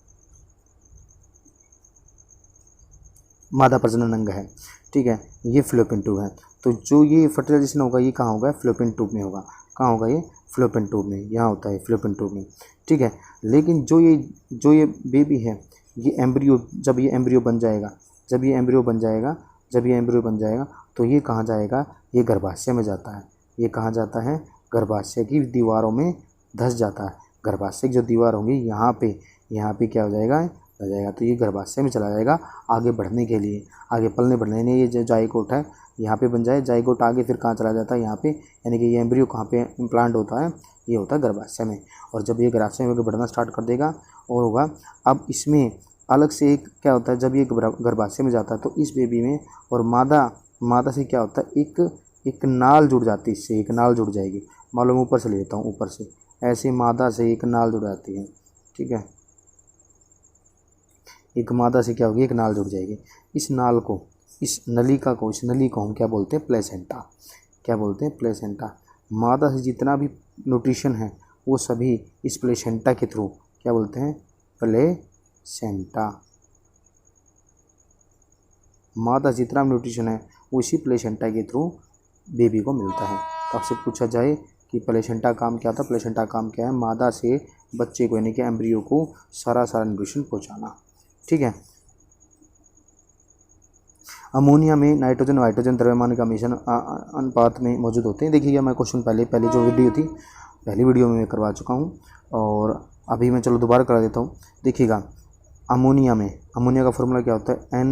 Speaker 1: मादा प्रजनन अंग है, ठीक है, ये फ्लोपियन ट्यूब है। तो जो ये फर्टिलाइजेशन होगा ये कहाँ होगा, फ्लोपियन ट्यूब में होगा। कहाँ होगा ये, फ्लोपियन ट्यूब में, यहाँ होता है फ्लोपियन ट्यूब में, ठीक है। लेकिन जो ये बेबी है, ये एम्ब्रियो, जब ये एम्ब्रियो बन जाएगा, जब ये एम्ब्रियो बन जाएगा, जब ये एम्ब्रियो बन जाएगा तो ये कहाँ जाएगा, ये गर्भाशय में जाता है। ये कहाँ जाता है, गर्भाशय की दीवारों में धंस जाता है। गर्भाशय की जो दीवार होंगी यहाँ पे क्या हो जाएगा, आ जाएगा। तो ये गर्भाशय में चला जाएगा आगे बढ़ने के लिए, आगे पलने बढ़ने नहीं, ये जो जाइगोट है यहाँ पे बन जाए, जाइगोट आगे फिर कहाँ चला जाता है, यहाँ पे, यानी कि ये एम्ब्रियो कहाँ पे इम्प्लांट होता है, ये होता है गर्भाशय में। और जब ये गर्भाशय में बढ़ना स्टार्ट कर देगा और होगा, अब इसमें अलग से एक क्या होता है, जब ये गर्भाशय में जाता है तो इस बेबी में और मादा से क्या होता है, एक नाल जुड़ जाती है, इससे एक नाल जुड़ जाएगी। मालूम, ऊपर से ले लेता हूँ, ऊपर से ऐसे मादा से एक नाल जुड़ जाती है, ठीक है, एक मादा से क्या होगी, एक नाल जुड़ जाएगी। इस नाल को, इस नलिका को, इस नली को हम क्या बोलते हैं, प्लेसेंटा। क्या बोलते हैं, प्लेसेंटा। मादा से जितना भी न्यूट्रिशन है वो सभी इस प्लेसेंटा के थ्रू क्या बोलते हैं, प्लेसेंटा। मादा जितना न्यूट्रिशन है वो इसी प्लेसेंटा के थ्रू बेबी को मिलता है। तो आपसे पूछा जाए कि प्लेसेंटा काम क्या था, प्लेसेंटा काम क्या है, मादा से बच्चे को यानी कि एम्ब्रियो को सारा न्यूट्रिशन पहुंचाना, ठीक है। अमोनिया में नाइट्रोजन और हाइड्रोजन द्रव्यमान का मिश्रण अनुपात में मौजूद होते हैं। देखिएगा, मैं क्वेश्चन पहले जो वीडियो थी, पहली वीडियो में मैं करवा चुका हूँ और अभी मैं चलो दोबारा करा देता हूँ। देखिएगा, अमोनिया में, अमोनिया का फॉर्मूला क्या होता है,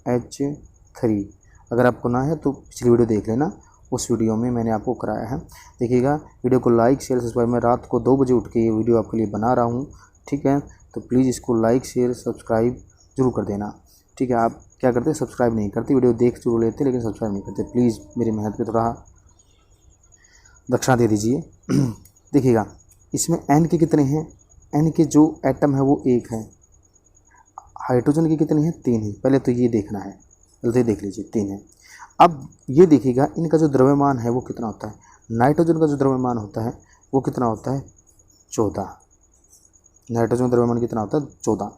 Speaker 1: NH3। अगर आपको ना है तो पिछली वीडियो देख लेना, उस वीडियो में मैंने आपको कराया है। देखिएगा, वीडियो को लाइक शेयर सब्सक्राइब, मैं रात को 2 बजे उठ के ये वीडियो आपके लिए बना रहा हूँ, ठीक है। तो प्लीज़ इसको लाइक शेयर सब्सक्राइब जरूर कर देना, ठीक है। आप क्या करते हैं, सब्सक्राइब नहीं करते, वीडियो देख जरूर लेते लेकिन सब्सक्राइब नहीं करते। प्लीज़ मेरी मेहनत पे थोड़ा दक्षिणा दे दीजिए। देखिएगा, इसमें N के कितने हैं, N के जो एटम है वो 1 है, हाइड्रोजन के कितने हैं, 3 है। पहले तो ये देखना है, पहले तो ये देख लीजिए, 3 है। अब ये देखिएगा, इनका जो द्रव्यमान है वो कितना होता है। नाइट्रोजन का जो द्रव्यमान होता है वो कितना होता है, 14। नाइट्रोजन का द्रव्यमान कितना होता है, 14,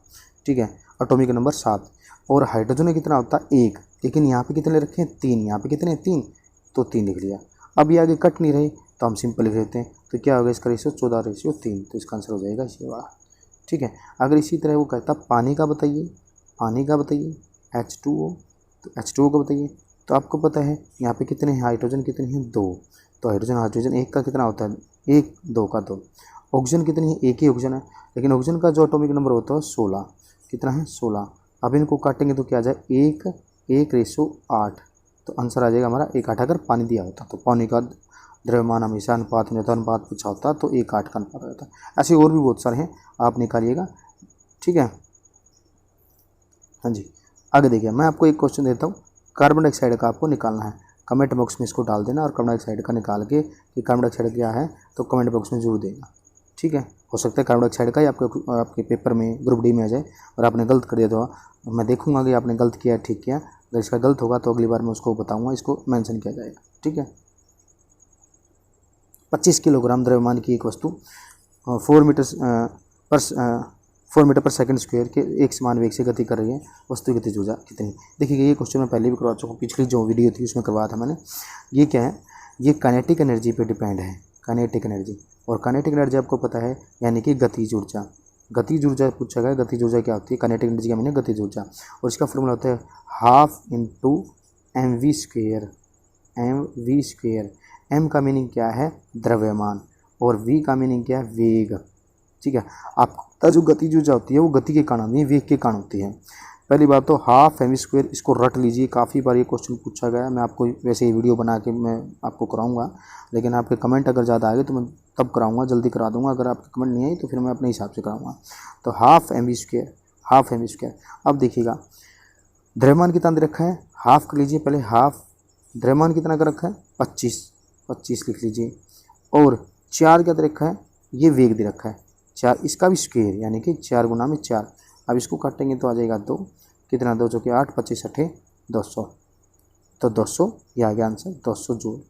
Speaker 1: ठीक है, एटॉमिक नंबर 7। और हाइड्रोजन में कितना होता है, 1, लेकिन यहाँ पे कितने रखे हैं, 3, यहाँ पे कितने हैं, 3, तो 3 लिख लिया। अब ये आगे कट नहीं रही तो हम सिंपल लिख लेते हैं, तो क्या होगा इसका रेशियो, 14:3, तो इसका आंसर हो जाएगा ये वाला, ठीक है। अगर इसी तरह वो कहता पानी का बताइए, पानी का बताइए, H2O, तो H2O का बताइए, तो आपको पता है यहाँ पे कितने हैं, हाइड्रोजन कितने हैं, 2, तो हाइड्रोजन 1 का कितना होता है, 1, 2 का 2। ऑक्सीजन कितनी है, 1 ही ऑक्सीजन है, लेकिन ऑक्सीजन का जो एटॉमिक नंबर होता है 16, कितना है, 16। अब इनको काटेंगे तो क्या आ जाए, 1:8, तो आंसर आ जाएगा हमारा 1:8। अगर पानी दिया होता तो पानी का द्रव्यमान हमेशा अनुपात में होता है, अनुपात पूछा होता तो 1:8 का अनुपात रहता है। ऐसे और भी बहुत सारे हैं, आप निकालिएगा, ठीक है। हाँ जी, आगे देखिए, मैं आपको एक क्वेश्चन देता हूँ, कार्बन डाइऑक्साइड का आपको निकालना है। कमेंट बॉक्स में इसको डाल देना और कार्बन डाइऑक्साइड का निकाल के कि कार्बन डाइऑक्साइड क्या है तो कमेंट बॉक्स में जरूर देना, ठीक है। हो सकता है कार्बन डाइऑक्साइड का ही आपके पेपर में ग्रुप डी में आ जाए और आपने गलत कर दिया तो मैं देखूंगा कि आपने गलत किया ठीक किया। अगर इसका गलत होगा तो अगली बार मैं उसको बताऊंगा, इसको मेंशन किया जाएगा, ठीक है। 25 किलोग्राम द्रव्यमान की एक वस्तु 4 मीटर पर सेकंड स्क्वायर के एक समान वेग से गति कर रही है, वस्तु की गतिज ऊर्जा कितनी। देखिए ये क्वेश्चन मैं पहले भी करवा चुका हूँ, पिछली जो वीडियो थी उसमें करवाया था मैंने। ये क्या है, ये काइनेटिक एनर्जी पे डिपेंड है, काइनेटिक एनर्जी। और काइनेटिक एनर्जी आपको पता है यानी कि गतिज ऊर्जा। गतिज ऊर्जा पूछा गया, गतिज ऊर्जा क्या होती है, काइनेटिक एनर्जी का मीनिंग गतिज ऊर्जा। और इसका फॉर्मूला होता है half into mv square, mv square. m का मीनिंग क्या है, द्रव्यमान, और v का मीनिंग क्या है, वेग। ठीक है, आपका जो गतिज ऊर्जा होती है वो गति के कारण नहीं, वेग के कारण होती है। पहली बात तो हाफ mv स्क्वेयर, इसको रट लीजिए, काफ़ी बार ये क्वेश्चन पूछा गया। मैं आपको वैसे ही वीडियो बना के मैं आपको कराऊंगा, लेकिन आपके कमेंट अगर ज़्यादा आ गए तो मैं तब कराऊंगा, जल्दी करा दूंगा। अगर आपके कमेंट नहीं आई तो फिर मैं अपने हिसाब से कराऊंगा। तो half mv square, half mv square. अब देखिएगा द्रव्यमान कितना दे रखा है, हाफ कर लीजिए पहले, हाफ द्रव्यमान कितना कर रखा है, 25 लिख लीजिए। और 4 क्या दे रखा है, ये वेग दे रखा है 4, इसका भी स्क्वेयर यानी कि 4 गुना में 4। अब इसको काटेंगे तो आ जाएगा 2, कितना 2 चौके 8, 25 8 200, तो 200 ये आ गया आंसर, 200 जूल।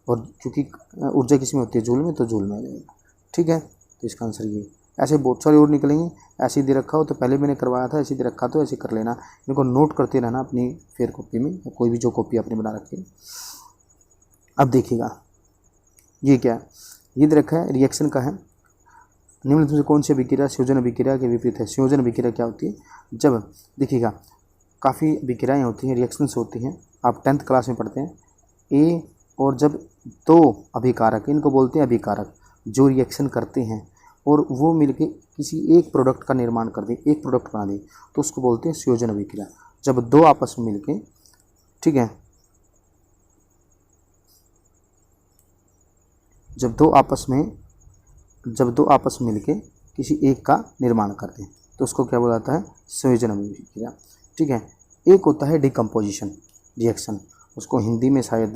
Speaker 1: और क्योंकि ऊर्जा किस में होती है, जूल में, तो जूल में आ जाएगा। ठीक है, तो इसका आंसर ये। ऐसे बहुत सारे और निकलेंगे, ऐसे दे रखा हो तो पहले मैंने करवाया था, ऐसे दे रखा तो ऐसे कर लेना। इनको नोट करते रहना अपनी फेयर कॉपी में, या कोई भी जो कॉपी आपने बना रखी है। अब देखिएगा ये क्या है, ये दे रखा है रिएक्शन का है, निम्न में से कौन सी अभिक्रिया संयोजन अभिक्रिया के विपरीत है। संयोजन अभिक्रिया क्या होती है, जब देखिएगा काफ़ी अभिक्रियाएँ होती हैं, रिएक्शंस होती हैं, आप 10th क्लास में पढ़ते हैं। ए और जब 2 अभिकारक, इनको बोलते हैं अभिकारक, जो रिएक्शन करते हैं और वो मिलके किसी एक प्रोडक्ट का निर्माण कर दें, एक प्रोडक्ट बना दें, तो उसको बोलते हैं संयोजन अभिक्रिया। जब 2 आपस में मिलके, ठीक है, जब दो आपस में मिलके किसी एक का निर्माण करते हैं तो उसको क्या बोला जाता है, संयोजन अभिक्रिया। ठीक है, एक होता है डिकम्पोजिशन रिएक्शन, उसको हिंदी में शायद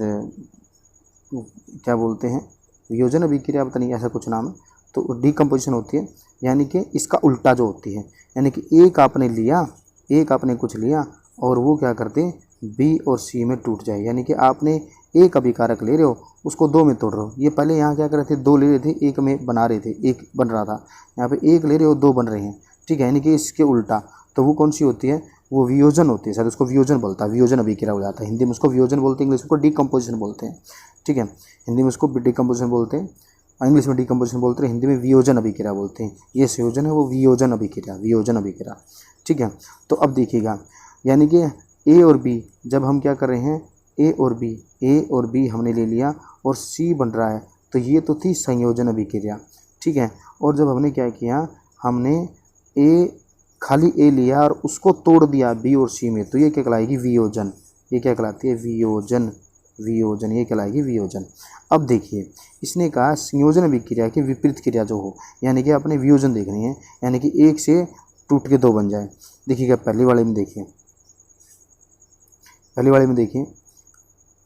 Speaker 1: क्या बोलते हैं, वियोजन अभिक्रिया, पता नहीं ऐसा कुछ नाम है। तो डिकम्पोजिशन होती है यानी कि इसका उल्टा जो होती है, यानी कि एक आपने कुछ लिया और वो क्या करते हैं, बी और सी में टूट जाए। यानी कि आपने एक अभिकारक ले रहे हो, उसको 2 में तोड़ रहे हो। ये पहले यहाँ क्या कर रहे थे, 2 ले रहे थे, एक में बना रहे थे, एक बन रहा था। यहाँ पे एक ले रहे हो, 2 बन रहे हैं। ठीक है, यानी कि इसके उल्टा, तो वो कौन सी होती है, वो वियोजन होती है। शायद उसको वियोजन बोलता है, वियोजन अभिक्रिया हो जाता है। हिंदी में उसको वियोजन बोलते हैं, इंग्लिश में उसको डिकम्पोजिशन बोलते हैं। ठीक है, हिंदी में उसको डिकम्पोजिशन बोलते हैं, इंग्लिश में डिकम्पोजिशन बोलते हैं, हिंदी में वियोजन अभिक्रिया बोलते हैं। ये संयोजन है, वो वियोजन अभिक्रिया। ठीक है, तो अब देखिएगा, यानी कि ए और बी, जब हम क्या कर रहे हैं, ए और बी हमने ले लिया और सी बन रहा है, तो ये तो थी संयोजन अभिक्रिया। ठीक है, और जब हमने क्या किया, हमने खाली ए लिया और उसको तोड़ दिया बी और सी में, तो ये क्या कहलाएगी, वियोजन। ये क्या कहलाती है, वियोजन, ये कहलाएगी वियोजन। अब देखिए, इसने कहा संयोजन अभिक्रिया की विपरीत क्रिया जो हो, यानी कि अपने वियोजन देखनी है, यानी कि एक से टूट के 2 बन जाए। देखिएगा पहले वाले में देखिए,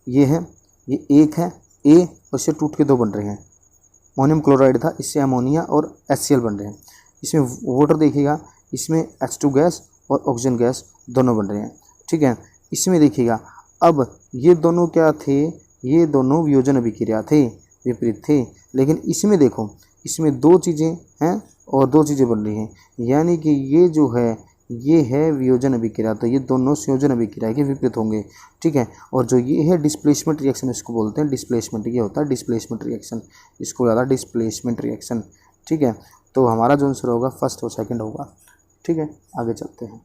Speaker 1: ये है, ये एक है ए और इससे टूट के 2 बन रहे हैं। अमोनियम क्लोराइड था, इससे अमोनिया और HCl बन रहे हैं। इसमें वाटर देखिएगा, इसमें H2 गैस और ऑक्सीजन गैस दोनों बन रहे हैं। ठीक है, इसमें देखिएगा, अब ये दोनों क्या थे, ये दोनों वियोजन अभिक्रिया थे, विपरीत थे। लेकिन इसमें देखो, इसमें 2 चीज़ें हैं और 2 चीज़ें बन रही हैं, यानी कि ये जो है, ये है वियोजन अभिक्रिया, तो ये दोनों संयोजन अभिक्रिया के विपरीत होंगे। ठीक है, और जो ये है डिस्प्लेसमेंट रिएक्शन, इसको बोलते हैं डिस्प्लेसमेंट। ये होता है डिस्प्लेसमेंट रिएक्शन, इसको ज़्यादा डिस्प्लेसमेंट रिएक्शन। ठीक है, तो हमारा जो आंसर होगा फर्स्ट और सेकंड होगा। ठीक है, आगे चलते हैं।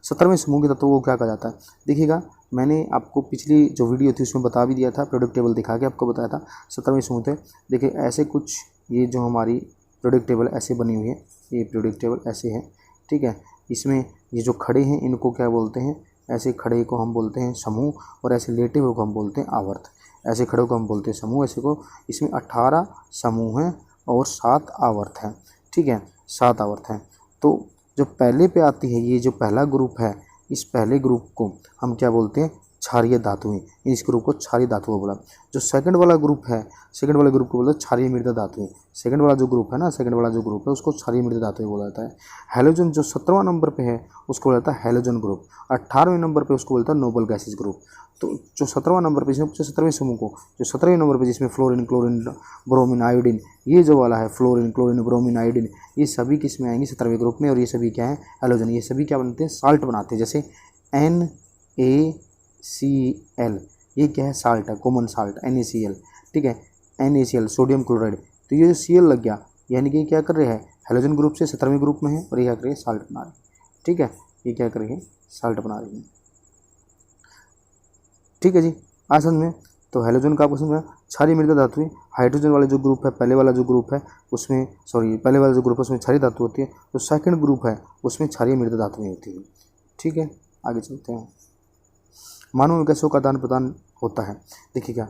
Speaker 1: 17वें समूह के तत्वों को क्या कहा जाता है। देखिएगा, मैंने आपको पिछली जो वीडियो थी उसमें बता भी दिया था, प्रोडक्ट टेबल दिखा के आपको बताया था 17वें समूह थे। देखिए ऐसे कुछ, ये जो हमारी प्रोडक्ट टेबल ऐसे बनी हुई है, ये प्रोडक्ट टेबल ऐसे है। ठीक है, इसमें ये जो खड़े हैं इनको क्या बोलते हैं, ऐसे खड़े को हम बोलते हैं समूह, और ऐसे लेटे हुए को हम बोलते हैं आवर्त। ऐसे खड़े को हम बोलते हैं समूह, ऐसे को। इसमें 18 समूह हैं और 7 आवर्त हैं। ठीक है, 7 आवर्त हैं। तो जो पहले पे आती है, ये जो पहला ग्रुप है, इस पहले ग्रुप को हम क्या बोलते हैं, क्षारीय धातुएं। इस ग्रुप को क्षारीय धातुओं बोला। जो सेकंड वाला ग्रुप है, सेकंड वाले ग्रुप को बोलते हैं क्षारीय मृदा धातुएं। सेकंड वाला जो ग्रुप है ना, सेकंड वाला जो ग्रुप है उसको क्षारीय मृदा धातुएं बोला जाता है। हैलोजन जो 17वां नंबर पे है उसको बोला जाता है हैलोजन ग्रुप। 18वें नंबर पे उसको बोलता है नोबल गैसेज ग्रुप। तो जो 17वां नंबर पे जिसमें पूछा 17वें समूह को, जो 17वें नंबर पे जिसमें फ्लोरीन, क्लोरीन, ब्रोमीन, आयोडीन, ये जो वाला है फ्लोरीन, क्लोरीन, ब्रोमीन, आयोडीन, ये सभी किस में आएंगे 17वें ग्रुप में। और ये सभी क्या है हैलोजन, ये सभी क्या बनते हैं साल्ट बनाते हैं। जैसे NaCl, ये क्या है साल्ट है, कॉमन साल्ट NaCl, ठीक है, NaCl सोडियम क्लोराइड। तो ये जो Cl लग गया यानी कि क्या कर रहे हैं हैलोजन ग्रुप से 17वें ग्रुप में है और ये क्या कर रही है साल्ट बना रही है, ठीक है, ये क्या कर रही है साल्ट बना रही है, ठीक है जी। आसन में तो हैलोजन का आपको समझ में क्षारीय मृदा धातुएं, हाइड्रोजन वाले जो ग्रुप है पहले वाला जो ग्रुप है उसमें पहले वाला जो ग्रुप है उसमें क्षारीय धातु होती है, जो सेकंड ग्रुप है उसमें क्षारीय मृदा धातुएं होती है, ठीक है। आगे चलते हैं। मानव में गैसों का आदान प्रदान होता है। देखिएगा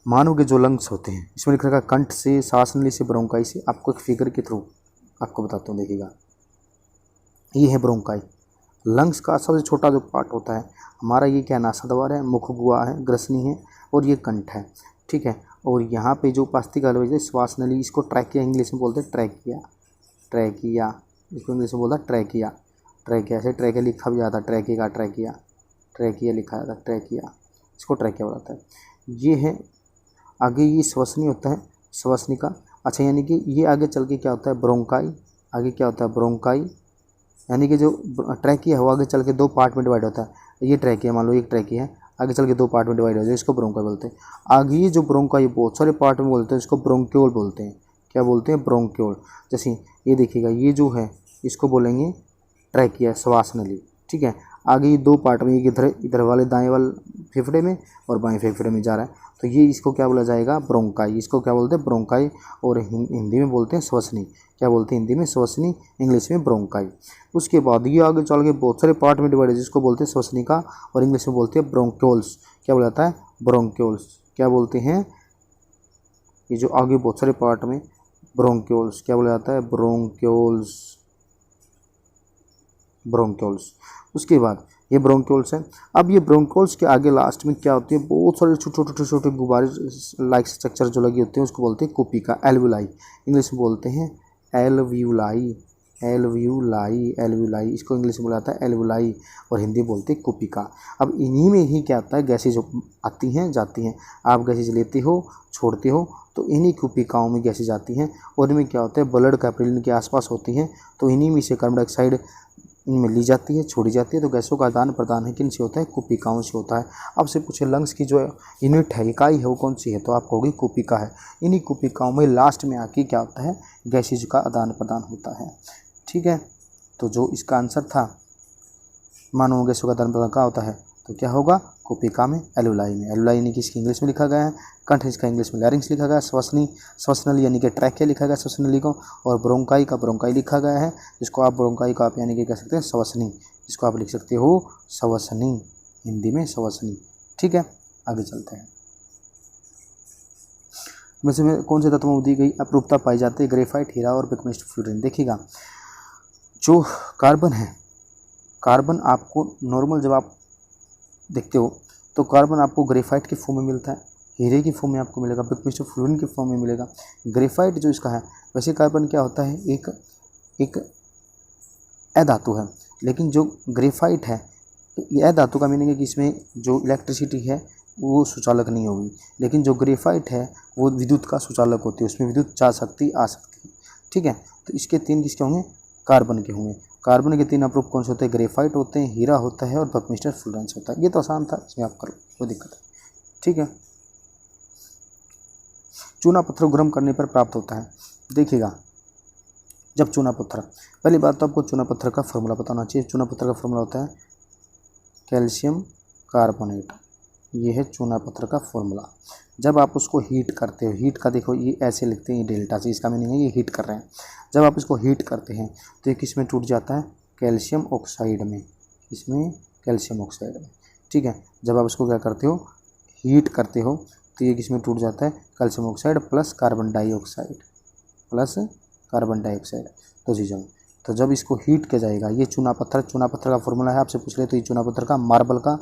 Speaker 1: मानव के जो लंग्स होते हैं इसमें लिखा है कंठ से, सांस नली से, ब्रोंकाई से। आपको एक फिगर के थ्रू आपको बताता हूँ। देखिएगा ये है ब्रोंकाई, लंग्स का सबसे छोटा जो पार्ट होता है हमारा, ये क्या नासाद्वार है, मुखगुहा है, ग्रसनी है और ये कंठ है, ठीक है। और यहाँ पे जो उपास्थिका है श्वास नली, इसको ट्रैकिया इंग्लिश में बोलते हैं, ट्रैकिया, ट्रैकिया इसको इंग्लिश में बोलता है ट्रैकिया, ट्रैकिया से ट्रैकिया लिखा भी जाता है, ट्रैकिया, ट्रैकिया, ट्रैकिया लिखा जाता है, ट्रैकिया, इसको ट्रैकिया बोलता है। ये है आगे, ये श्वसनी होता है, श्वसनिका। अच्छा यानी कि ये आगे चल के क्या होता है ब्रोंकाई, आगे क्या होता है ब्रोंकाई, यानी कि जो ट्रैकिया है वो आगे चल के दो पार्ट में डिवाइड होता है। ये ट्रैकिया मान लो एक ट्रैकिया है, आगे चल के दो पार्ट में डिवाइड हो जाए, इसको ब्रोंकाई बोलते हैं। आगे ये जो ब्रोंकाई बहुत सारे पार्ट में बोलते हैं, इसको ब्रोंक्योल बोलते हैं। क्या बोलते हैं ब्रोंक्योल। जैसे ये देखिएगा ये जो है इसको बोलेंगे ट्रैकिया, श्वास नली, ठीक है। आगे ये दो पार्ट में, एक इधर वाले दाएं वाले फेफड़े में और बाएं फेफड़े में जा रहा है, तो ये इसको क्या बोला जाएगा ब्रोंकाई, इसको क्या बोलते हैं ब्रोंकाई। और हिंदी में बोलते हैं श्वसनी, क्या बोलते हैं हिंदी में श्वसनी, इंग्लिश में ब्रोंकाई। उसके बाद ये आगे चल के बहुत सारे पार्ट में डिवाइड है, जिसको बोलते हैं श्वसनिका और इंग्लिश में बोलते हैं ब्रोंक्योल्स। क्या बोला जाता है ब्रोंक्योल्स, क्या बोलते हैं ये जो आगे बहुत सारे पार्ट में ब्रोंक्योल्स, क्या बोला जाता है ब्रोंक्योल्स, ब्रोंक्योल्स। उसके बाद ये ब्रोंक्योल्स है। अब ये ब्रोंक्योल्स के आगे लास्ट में क्या होती है बहुत सारे छोटे छोटे गुब्बारे लाइक स्ट्रक्चर जो लगी होते हैं उसको बोलते हैं कुपिका, एल्वुलाई, इंग्लिश में बोलते हैं एल्व्यूलाई, एल्व्यूलाई, एल्व्यूलाई, इसको इंग्लिश में बोला जाता है एल्वुलाई और हिंदी बोलते हैं कुपिका। अब इन्हीं में ही क्या आता है गैसेज आती हैं जाती हैं, आप गैसेज लेते हो छोड़ते हो तो इन्हीं कुपिकाओं में गैसेज आती हैं और इनमें क्या होता है ब्लड कैपिलरी इनके आसपास होती हैं, तो इन्हीं में से कार्बन डाइऑक्साइड इनमें ली जाती है छोड़ी जाती है। तो गैसों का आदान प्रदान है किन से होता है कुपिकाओं से होता है। अब से पूछे लंग्स की जो यूनिट है इकाई है वो कौन सी है, तो आपको होगी कुपिका है। इन्हीं कुपिकाओं में लास्ट में आके क्या होता है गैसेज का आदान प्रदान होता है, ठीक है। तो जो इसका आंसर था मानव गैसों का आदान प्रदान कहाँ होता है, तो क्या होगा कुपिका में, एल्वुलाई में। एल्वुलाई यानी कि इसकी इंग्लिश में लिखा गया है, कंठ इसका इंग्लिश में लैरिंक्स लिखा गया है, श्वसनी श्वसनली यानी कि ट्रैकिया लिखा गया श्वसनली को, और ब्रोंकाई का ब्रोंकाई लिखा गया है, जिसको आप ब्रोंकाई को आप यानी कि कह सकते हैं श्वसनी, जिसको आप लिख सकते हो श्वसनी, हिंदी में श्वसनी, ठीक है। आगे चलते हैं। वैसे में कौन से तत्वों में दी गई अपरूपता पाई जाती है, ग्रेफाइट, हीरा और बिकमिस्ट फ्लोरीन। देखिएगा जो कार्बन है, कार्बन आपको नॉर्मल जब आप देखते हो तो कार्बन आपको ग्रेफाइट के फॉर्म में मिलता है, हीरे की फॉर्म में आपको मिलेगा, बिकमिस्ट फ्लोरीन के फॉर्म में मिलेगा। ग्रेफाइट जो इसका है, वैसे कार्बन क्या होता है एक अधातु है, लेकिन जो ग्रेफाइट है ये अधातु का मीनिंग है कि इसमें जो इलेक्ट्रिसिटी है वो सुचालक नहीं होगी, लेकिन जो ग्रेफाइट है वो विद्युत का सुचालक होती है, उसमें विद्युत जा सकती आ सकती है, ठीक है। तो इसके तीन किसके होंगे कार्बन के होंगे। कार्बन के तीन अपरूप कौन से होते हैं, ग्रेफाइट होते हैं, हीरा होता है और बकमिस्टर फ्लोरेंस होता है। ये तो आसान था, इसमें आप करो कोई दिक्कत है, ठीक है। चूना पत्थर गर्म करने पर प्राप्त होता है। देखिएगा जब चूना पत्थर, पहली बात तो आपको चूना पत्थर का फॉर्मूला पता होना चाहिए। चूना पत्थर का फॉर्मूला होता है कैल्शियम कार्बोनेट, ये है चूना पत्थर का फॉर्मूला। जब आप उसको हीट करते हो, हीट का देखो ये ऐसे लिखते हैं, ये डेल्टा से, इसका मीनिंग है ये हीट कर रहे हैं। जब आप इसको हीट करते हैं तो ये किस में टूट जाता है, कैल्शियम ऑक्साइड में, इसमें कैल्शियम ऑक्साइड में, ठीक है। जब आप इसको क्या करते हो हीट करते हो तो ये किस में टूट जाता है, calcium oxide plus carbon dioxide, plus carbon dioxide दो चीज़ों में। तो जब इसको हीट किया जाएगा, ये चूना पत्थर का फॉर्मूला है, आपसे पूछ रहे तो ये चूना पत्थर का, मार्बल का,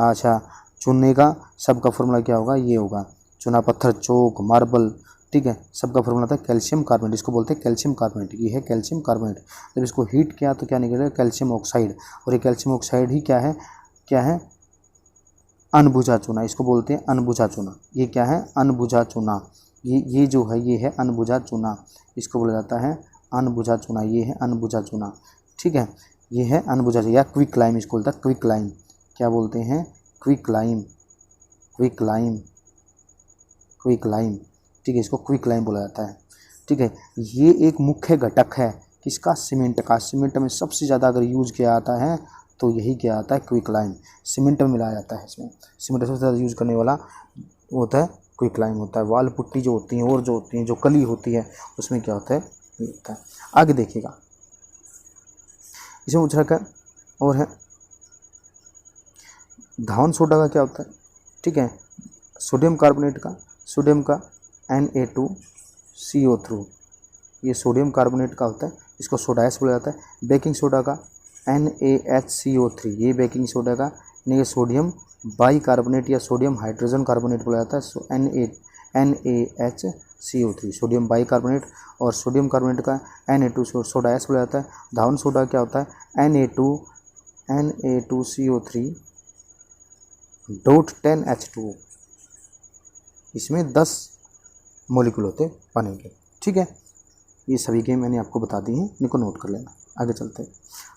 Speaker 1: अच्छा चूने का, सबका फॉर्मूला क्या होगा, ये होगा चूना पत्थर, चौक, मार्बल, ठीक है, सबका फॉर्मूला था कैल्शियम कार्बोनेट, इसको बोलते हैं कैल्शियम कार्बोनेट, ये है कैल्शियम कार्बोनेट। जब इसको हीट किया तो क्या निकलेगा कैल्शियम ऑक्साइड, और ये कैल्शियम ऑक्साइड ही क्या है अनबुझा चूना, इसको बोलते हैं अनबुझा चूना। ये क्या है? अनबुझा चूना। ये जो है ये है अनबुझा चूना, इसको बोला जाता है अनबुझा चूना। ये है अनबुझा चूना, ठीक है, ये है अनबुझा चूना या क्विक लाइम इसको बोलता है। क्विक लाइम क्या बोलते हैं? Quick lime, quick lime, quick lime, ठीक है, इसको क्विक लाइम बोला जाता है, ठीक है। ये एक मुख्य घटक है किसका? सीमेंट का। सीमेंट में सबसे ज़्यादा अगर यूज किया जाता है तो यही क्या आता है? Quick lime. सीमेंट में मिलाया जाता है इसमें। सीमेंट सबसे ज़्यादा यूज करने वाला होता है क्विक लाइम होता है। वाल पुट्टी जो होती है और जो होती है जो कली होती है उसमें क्या होता है? ये होता है। आगे देखिएगा, इसमें पूछ रखा है और है धावन सोडा का क्या होता है, ठीक है, सोडियम कार्बोनेट का, सोडियम का Na2CO3, ये सोडियम कार्बोनेट का होता है, इसको सोडा ऐश बोला जाता है। बेकिंग सोडा का NaHCO3, ये बेकिंग सोडा का यानी कि सोडियम बाई कार्बोनेट या सोडियम हाइड्रोजन कार्बोनेट बोला जाता है। सो NaHCO3 सोडियम बाई कार्बोनेट, और सोडियम कार्बोनेट का Na2 सोडा ऐश बोला जाता है। धावन सोडा क्या होता है? Na2CO3.10H2O, इसमें 10 मॉलिक्यूल होते पानी के, ठीक है। ये सभी के मैंने आपको बता दी हैं, इनको नोट कर लेना। आगे चलते हैं।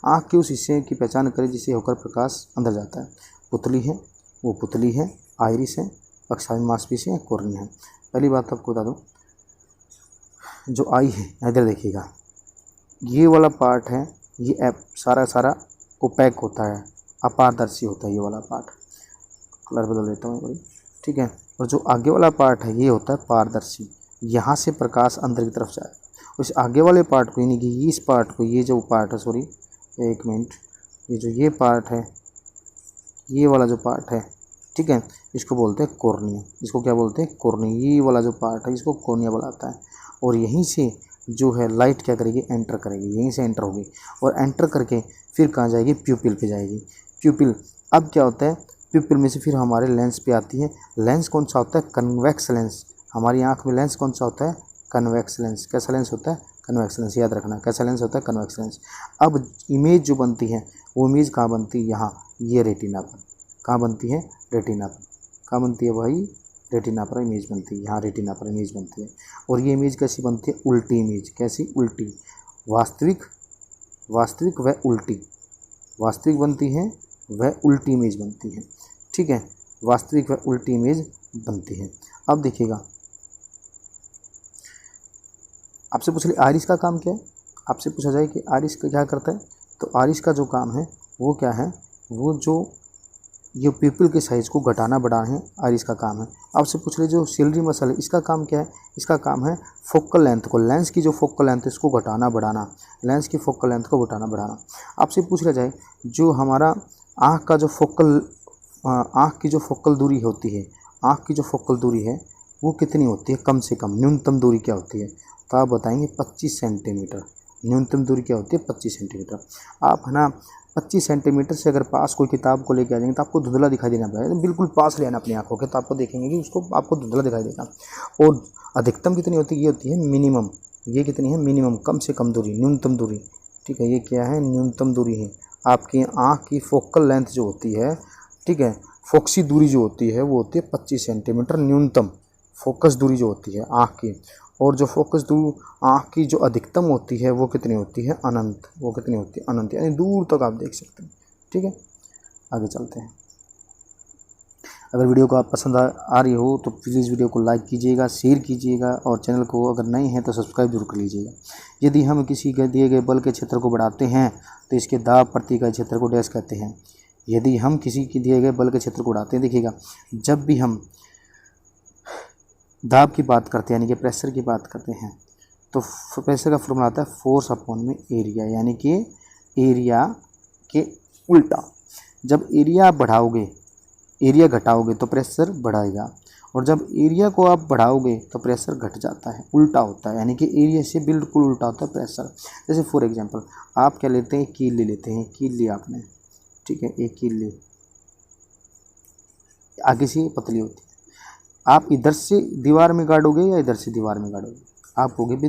Speaker 1: आँख के उस हिस्से की पहचान करें जिसे होकर प्रकाश अंदर जाता है। पुतली है, वो पुतली है, आइरिस है, पक्षावी मांसपेशी है, कॉर्निया है। पहली बात आपको बता दूं, जो आई है इधर देखिएगा, ये वाला पार्ट है, ये सारा ओपैक होता है, अपारदर्शी होता है ये वाला पार्ट। कलर बदल देता हूँ भाई, ठीक है। और जो आगे वाला पार्ट है ये होता है पारदर्शी, यहाँ से प्रकाश अंदर की तरफ जाए। उस आगे वाले पार्ट को यानी कि इस पार्ट को, ये जो पार्ट है, सॉरी एक मिनट, ये जो ये पार्ट है, ये वाला जो पार्ट है, ठीक है, इसको बोलते हैं कॉर्निया। इसको क्या बोलते हैं? कॉर्निया। ये वाला जो पार्ट है इसको कॉर्निया बुलाता है। और यहीं से जो है लाइट क्या करेगी? एंटर करेगी, यहीं से एंटर होगी और एंटर करके फिर कहाँ जाएगी? प्यूपिल पे जाएगी। प्यूपिल, अब क्या होता है? प्यूपिल में से फिर हमारे लेंस पे आती है। लेंस कौन सा होता है? Convex lens. हमारी आँख में लेंस कौन सा होता है? Convex lens. कैसा लेंस होता है? कन्वेक्स लेंस, याद रखना। कैसा लेंस होता है? Convex lens. अब इमेज जो बनती है वो इमेज कहाँ बनती है? यहाँ, ये रेटिना पर। कहाँ बनती है? रेटिना पर। कहाँ बनती है भाई? रेटिना पर इमेज बनती है, यहाँ रेटिना पर इमेज बनती है। और ये इमेज कैसी बनती है? उल्टी इमेज। कैसी? उल्टी। वास्तविक व उल्टी, वास्तविक बनती है वह उल्टी इमेज बनती है, ठीक है, वास्तविक व उल्टी इमेज बनती है। अब देखिएगा, आपसे पूछ लिया आइरिस का काम क्या है। आपसे पूछा जाए कि आइरिस का क्या करता है, तो आइरिस का जो काम है वो क्या है? वो जो ये प्यूपिल के साइज़ को घटाना बढ़ाना है, आइरिस का काम है। आपसे पूछ ले जो सिलरी मसल है, इसका काम क्या है? इसका काम है फोकल लेंथ को, लेंस की जो फोकल लेंथ है इसको घटाना बढ़ाना, लेंस की फोकल लेंथ को घटाना बढ़ाना। आपसे पूछ लिया जाए जो हमारा आँख का जो आँख की जो फोकल दूरी होती है, आँख की जो फोकल दूरी है वो कितनी होती है? कम से कम न्यूनतम दूरी क्या होती है? तो आप बताएंगे 25 सेंटीमीटर। न्यूनतम दूरी क्या होती है? 25 सेंटीमीटर। आप है ना 25 सेंटीमीटर से अगर पास कोई किताब को लेके आ जाएंगे तो आपको धुंधला दिखाई देना पड़ेगा, बिल्कुल पास ले आना अपनी आँखों के, तो आपको देखेंगे कि उसको आपको धुंधला दिखाई देगा। और अधिकतम कितनी होती है? ये होती है मिनिमम। ये कितनी है? मिनिमम, कम से कम दूरी, न्यूनतम दूरी, ठीक है। ये क्या है? न्यूनतम दूरी है। आपकी आँख की फोकल लेंथ जो होती है, ठीक है, फोकसी दूरी जो होती है वो होती है 25 सेंटीमीटर न्यूनतम, फोकस दूरी जो होती है आँख की। और जो फोकस दूरी आँख की जो अधिकतम होती है वो कितनी होती है? अनंत। वो कितनी होती है? अनंत, यानी दूर तक आप देख सकते हैं, ठीक है। आगे चलते हैं। अगर वीडियो को आप पसंद आ रही हो तो प्लीज़ वीडियो को लाइक कीजिएगा, शेयर कीजिएगा, और चैनल को अगर नए हैं तो सब्सक्राइब जरूर कर लीजिएगा। यदि हम किसी के दिए गए बल के क्षेत्र को बढ़ाते हैं तो इसके दाब प्रति इकाई क्षेत्र को डैश कहते हैं। यदि हम किसी के दिए गए बल के क्षेत्र को बढ़ाते हैं, देखिएगा, जब भी हम दाब की बात करते हैं यानी कि प्रेशर की बात करते हैं तो प्रेशर का फॉर्मूला आता है फोर्स अपॉन में एरिया, यानी कि एरिया के उल्टा। जब एरिया बढ़ाओगे, एरिया घटाओगे तो प्रेशर बढ़ाएगा, और जब एरिया को आप बढ़ाओगे तो प्रेशर घट जाता है, उल्टा होता है, यानी कि एरिया से बिल्कुल उल्टा होता है प्रेशर। जैसे फॉर एग्जांपल आप क्या लेते हैं? कील ले लेते हैं, कील ली आपने, ठीक है, एक कील ली, आगे से पतली होती है। आप इधर से दीवार में गाड़ोगे या इधर से दीवार में गाड़ोगे? आप होगे भी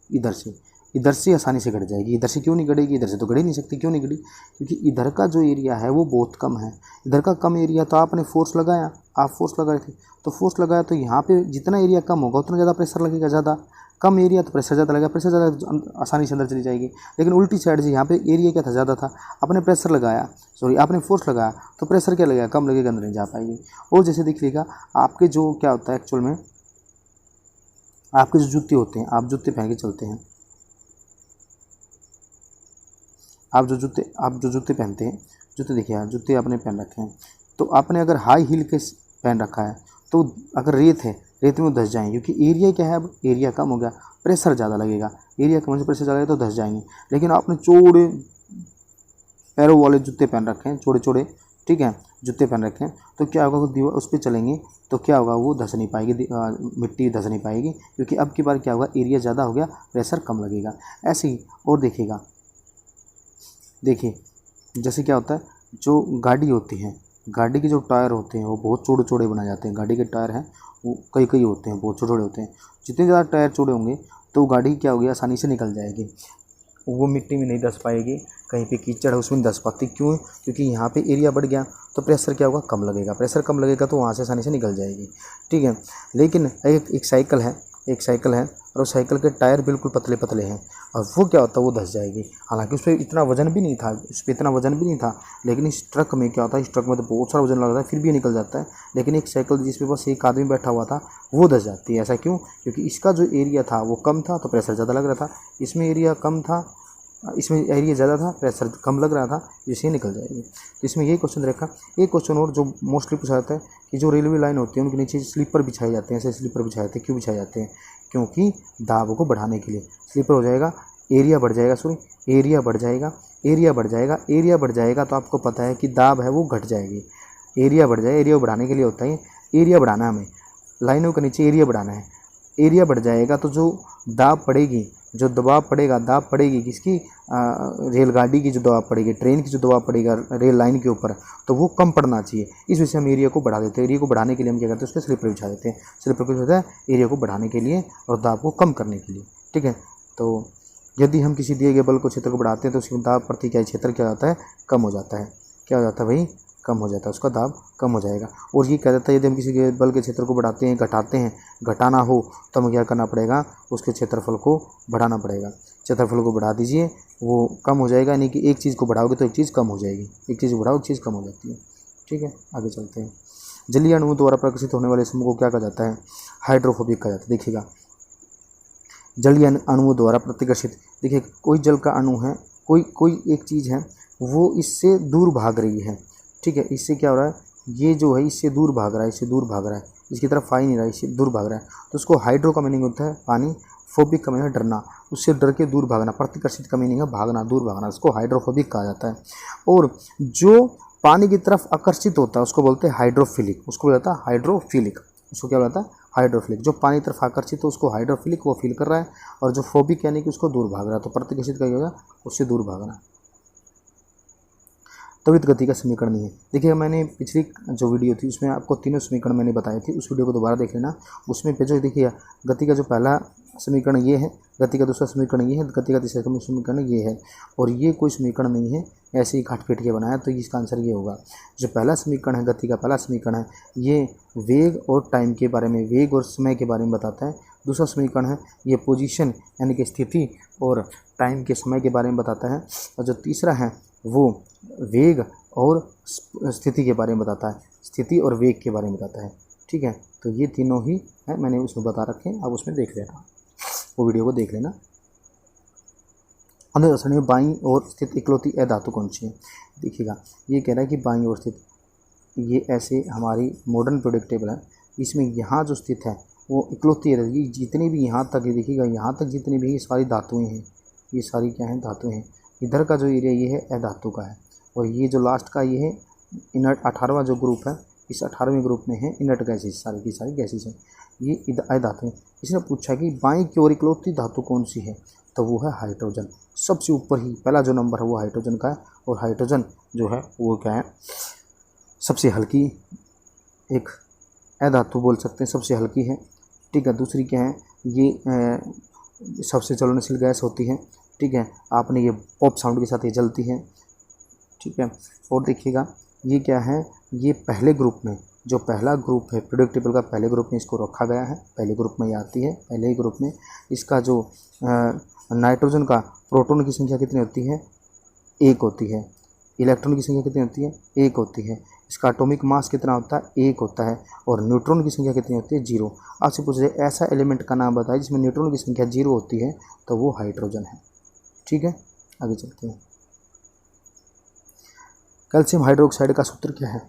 Speaker 1: इधर से, इधर से आसानी से घट जाएगी। इधर से क्यों नहीं घटेगी? इधर से तो घट ही नहीं सकती। क्यों नहीं घटी? क्योंकि इधर का जो एरिया है वो बहुत कम है। इधर का कम एरिया, तो आपने फोर्स लगाया, आप फोर्स लगाए थे, तो फोर्स लगाया तो यहाँ पे जितना एरिया कम होगा उतना ज़्यादा प्रेशर लगेगा। ज़्यादा कम एरिया तो प्रेशर ज़्यादा लगेगा, प्रेशर ज़्यादा आसानी से अंदर चली जाएगी। लेकिन उल्टी साइड से यहाँ पे एरिया क्या था? ज़्यादा था, आपने प्रेशर लगाया, सॉरी आपने फोर्स लगाया, तो प्रेशर क्या लगेगा? कम लगेगा, अंदर नहीं जा पाएगी। और जैसे देखिएगा आपके जो क्या होता है एक्चुअल में, आपके जो जूते होते हैं, आप जूते पहन के चलते हैं, आप जो जूते पहनते हैं, जूते देखिए आप जूते आपने पहन रखे हैं, तो आपने अगर हाई हील के पहन रखा है, तो अगर रेत है, रेत में धंस जाएंगे, क्योंकि एरिया क्या है, अब एरिया कम हो गया, प्रेशर ज़्यादा लगेगा, एरिया कम से प्रेशर ज़्यादा लगेगा तो धंस जाएंगे। लेकिन आपने चौड़े पैरों वाले जूते पहन रखे हैं, चौड़े चौड़े, ठीक है, जूते पहन रखे हैं, तो क्या होगा, वो दीवार उस पर चलेंगे तो क्या होगा, वो धंस नहीं पाएगी, मिट्टी धंस नहीं पाएगी, क्योंकि अब की बार क्या होगा, एरिया ज़्यादा हो गया, प्रेशर कम लगेगा। ऐसे ही और देखिएगा, देखिए जैसे क्या होता है, जो गाड़ी होती है, गाड़ी के जो टायर होते हैं वो बहुत चौड़े चौड़े बनाए जाते हैं। गाड़ी के टायर हैं वो कई कई होते हैं, बहुत चौड़े होते हैं। जितने ज़्यादा टायर चौड़े होंगे तो गाड़ी क्या होगी, आसानी से निकल जाएगी, वो मिट्टी में नहीं धंस पाएगी, कहीं पे कीचड़ है उसमें नहीं धंस पाती। क्यों? क्योंकि यहाँ पे एरिया बढ़ गया तो प्रेशर क्या होगा, कम लगेगा, प्रेशर कम लगेगा तो वहाँ से आसानी से निकल जाएगी, ठीक है। लेकिन एक साइकिल है, और उस साइकिल के टायर बिल्कुल पतले पतले हैं, और वो क्या होता है, वो धंस जाएगी। हालांकि उस पर इतना वजन भी नहीं था, लेकिन इस ट्रक में क्या होता है, इस ट्रक में तो बहुत सारा वजन लगता है, फिर भी निकल जाता है। लेकिन एक साइकिल जिस पे बस एक आदमी बैठा हुआ था वो धंस जाती है। ऐसा क्यों? क्योंकि इसका जो एरिया था वो कम था तो प्रेशर ज़्यादा लग रहा था, इसमें एरिया कम था, इसमें एरिया ज़्यादा था, प्रेशर कम लग रहा था, जिससे निकल जाएगी। तो इसमें यही क्वेश्चन रखा। एक क्वेश्चन और जो मोस्टली पूछा जाता है कि जो रेलवे लाइन होती है उनके नीचे स्लीपर बिछाए जाते हैं, ऐसे स्लीपर बिछाए जाते हैं, क्यों बिछाए जाते हैं? क्योंकि दाब को बढ़ाने के लिए। स्लीपर हो जाएगा, एरिया बढ़ जाएगा, एरिया बढ़ जाएगा तो आपको पता है कि दाब है वो घट जाएगी। एरिया बढ़ जाएगा, एरिया बढ़ाने के लिए होता है, एरिया बढ़ाना हमें, लाइनों के नीचे एरिया बढ़ाना है। एरिया बढ़ जाएगा तो जो दाब पड़ेगी, जो दबाव पड़ेगा, दाब पड़ेगी किसकी, रेलगाड़ी की जो दबाव पड़ेगी, ट्रेन की जो दबाव पड़ेगा रेल लाइन के ऊपर, तो वो कम पड़ना चाहिए। इस वजह से हम एरिया को बढ़ा देते हैं। एरिया को बढ़ाने के लिए हम क्या करते हैं, उस पर स्लीपर बिछा देते हैं। स्लीपर को होता है एरिया को बढ़ाने के लिए और दाब को कम करने के लिए, ठीक है। तो यदि हम किसी दिए गए बल को क्षेत्र को बढ़ाते हैं तो उसकी दाब प्रति इकाई क्षेत्र क्या होता है, कम हो जाता है। क्या हो जाता है भाई, कम हो जाता है, उसका दाब कम हो जाएगा। और ये कह देता है यदि हम किसी के बल के क्षेत्र को बढ़ाते हैं, घटाते हैं, घटाना हो तो हमें क्या करना पड़ेगा, उसके क्षेत्रफल को बढ़ाना पड़ेगा। क्षेत्रफल को बढ़ा दीजिए, वो कम हो जाएगा। नहीं कि एक चीज़ को बढ़ाओगे तो एक चीज़ कम हो जाएगी, एक चीज़ बढ़ाओ एक चीज़ कम हो जाती है, ठीक है। आगे चलते हैं। जलीय अणुओं द्वारा प्रकाशित होने वाले समूह को क्या कहा जाता है, हाइड्रोफोबिक कहा जाता है। देखिएगा, जलीय अणुओं द्वारा प्रतिकर्षित, देखिए कोई जल का अणु है, कोई एक चीज़ है, वो इससे दूर भाग रही है, ठीक है। इससे क्या हो रहा है, ये जो है इससे दूर भाग रहा है, इसकी तरफ आ ही नहीं रहा है, इससे दूर भाग रहा है, तो उसको हाइड्रो का मीनिंग होता है पानी, फोबिक का मीनिंग है डरना, उससे डर के दूर भागना। प्रतिकर्षित का मीनिंग है भागना, दूर भागना, उसको हाइड्रोफोबिक कहा जाता है। और जो पानी की तरफ आकर्षित होता है उसको बोलते हैं हाइड्रोफिलिक, उसको बोला जाता है हाइड्रोफिलिक, उसको क्या बोलता है, हाइड्रोफिलिक। जो पानी की तरफ आकर्षित हो उसको हाइड्रोफिलिक, वो फील कर रहा है। और जो फोबिक यानी कि उसको दूर भाग रहा है, तो प्रतिकर्षित का ये होगा उससे दूर भागना। त्वरित गति का समीकरण नहीं है। देखिए मैंने पिछली जो वीडियो थी उसमें आपको तीनों समीकरण मैंने बताए थे, उस वीडियो को दोबारा देख लेना। उसमें पे जो देखिए गति का जो पहला समीकरण ये है, गति का दूसरा समीकरण ये है, गति का तीसरा समीकरण ये है, और ये कोई समीकरण नहीं है, ऐसे ही काट पीट के बनाया, तो इसका आंसर ये होगा। जो पहला समीकरण है, गति का पहला समीकरण है, ये वेग और टाइम के बारे में, वेग और समय के बारे में बताता है। दूसरा समीकरण है ये पोजीशन यानी कि स्थिति और टाइम के समय के बारे में बताता है। और जो तीसरा है वो वेग और स्थिति के बारे में बताता है, स्थिति और वेग के बारे में बताता है, ठीक है। तो ये तीनों ही है, मैंने उसमें बता रखे हैं, अब उसमें देख लेना, वो वीडियो को देख लेना। अंदर में बाईं ओर स्थित इकलौती अधातु कौन सी है? देखिएगा, ये कह रहा है कि बाईं ओर स्थित, ये ऐसे हमारी मॉडर्न पीरियोडिक टेबल है, इसमें यहाँ जो स्थित है वो इकलौती है। ये जितनी भी यहाँ तक देखिएगा, यहाँ तक जितनी भी ये सारी धातुएँ हैं, ये सारी क्या हैं, धातुएँ हैं। इधर का जो एरिया ये है अधातु का है, और ये जो लास्ट का ये है इनर्ट, 18वां जो ग्रुप है, इस 18वें ग्रुप में है इनर्ट गैसेस, सारी की सारी गैसेस हैं, ये अधातु हैं। इसने पूछा कि बाईं की ओर इकलौती धातु कौन सी है, तो वो है हाइड्रोजन। सबसे ऊपर ही पहला जो नंबर है वो हाइड्रोजन का है, और हाइड्रोजन जो है वो क्या है, सबसे हल्की एक अधातु बोल सकते हैं, सबसे हल्की है, ठीक है। दूसरी क्या है, ये सबसे ज्वलनशील गैस होती है, ठीक है। आपने ये पॉप साउंड के साथ ये जलती है, ठीक है। और देखिएगा ये क्या है, ये पहले ग्रुप में, जो पहला ग्रुप है पीरियोडिक टेबल का पहले ग्रुप में इसको रखा गया है, पहले ग्रुप में ये आती है, पहले ही ग्रुप में। इसका जो नाइट्रोजन का प्रोटॉन की संख्या कितनी होती है, 1 होती है। इलेक्ट्रॉन की संख्या कितनी होती है, 1 होती है। इसका एटॉमिक मास कितना होता है, 1 होता है। और न्यूट्रॉन की संख्या कितनी होती है, 0। आपसे पूछ रहे ऐसा एलिमेंट का नाम बताइए जिसमें न्यूट्रॉन की संख्या 0 होती है, तो वो हाइड्रोजन है, ठीक है। आगे चलते हैं। कैल्शियम हाइड्रोक्साइड का सूत्र क्या है?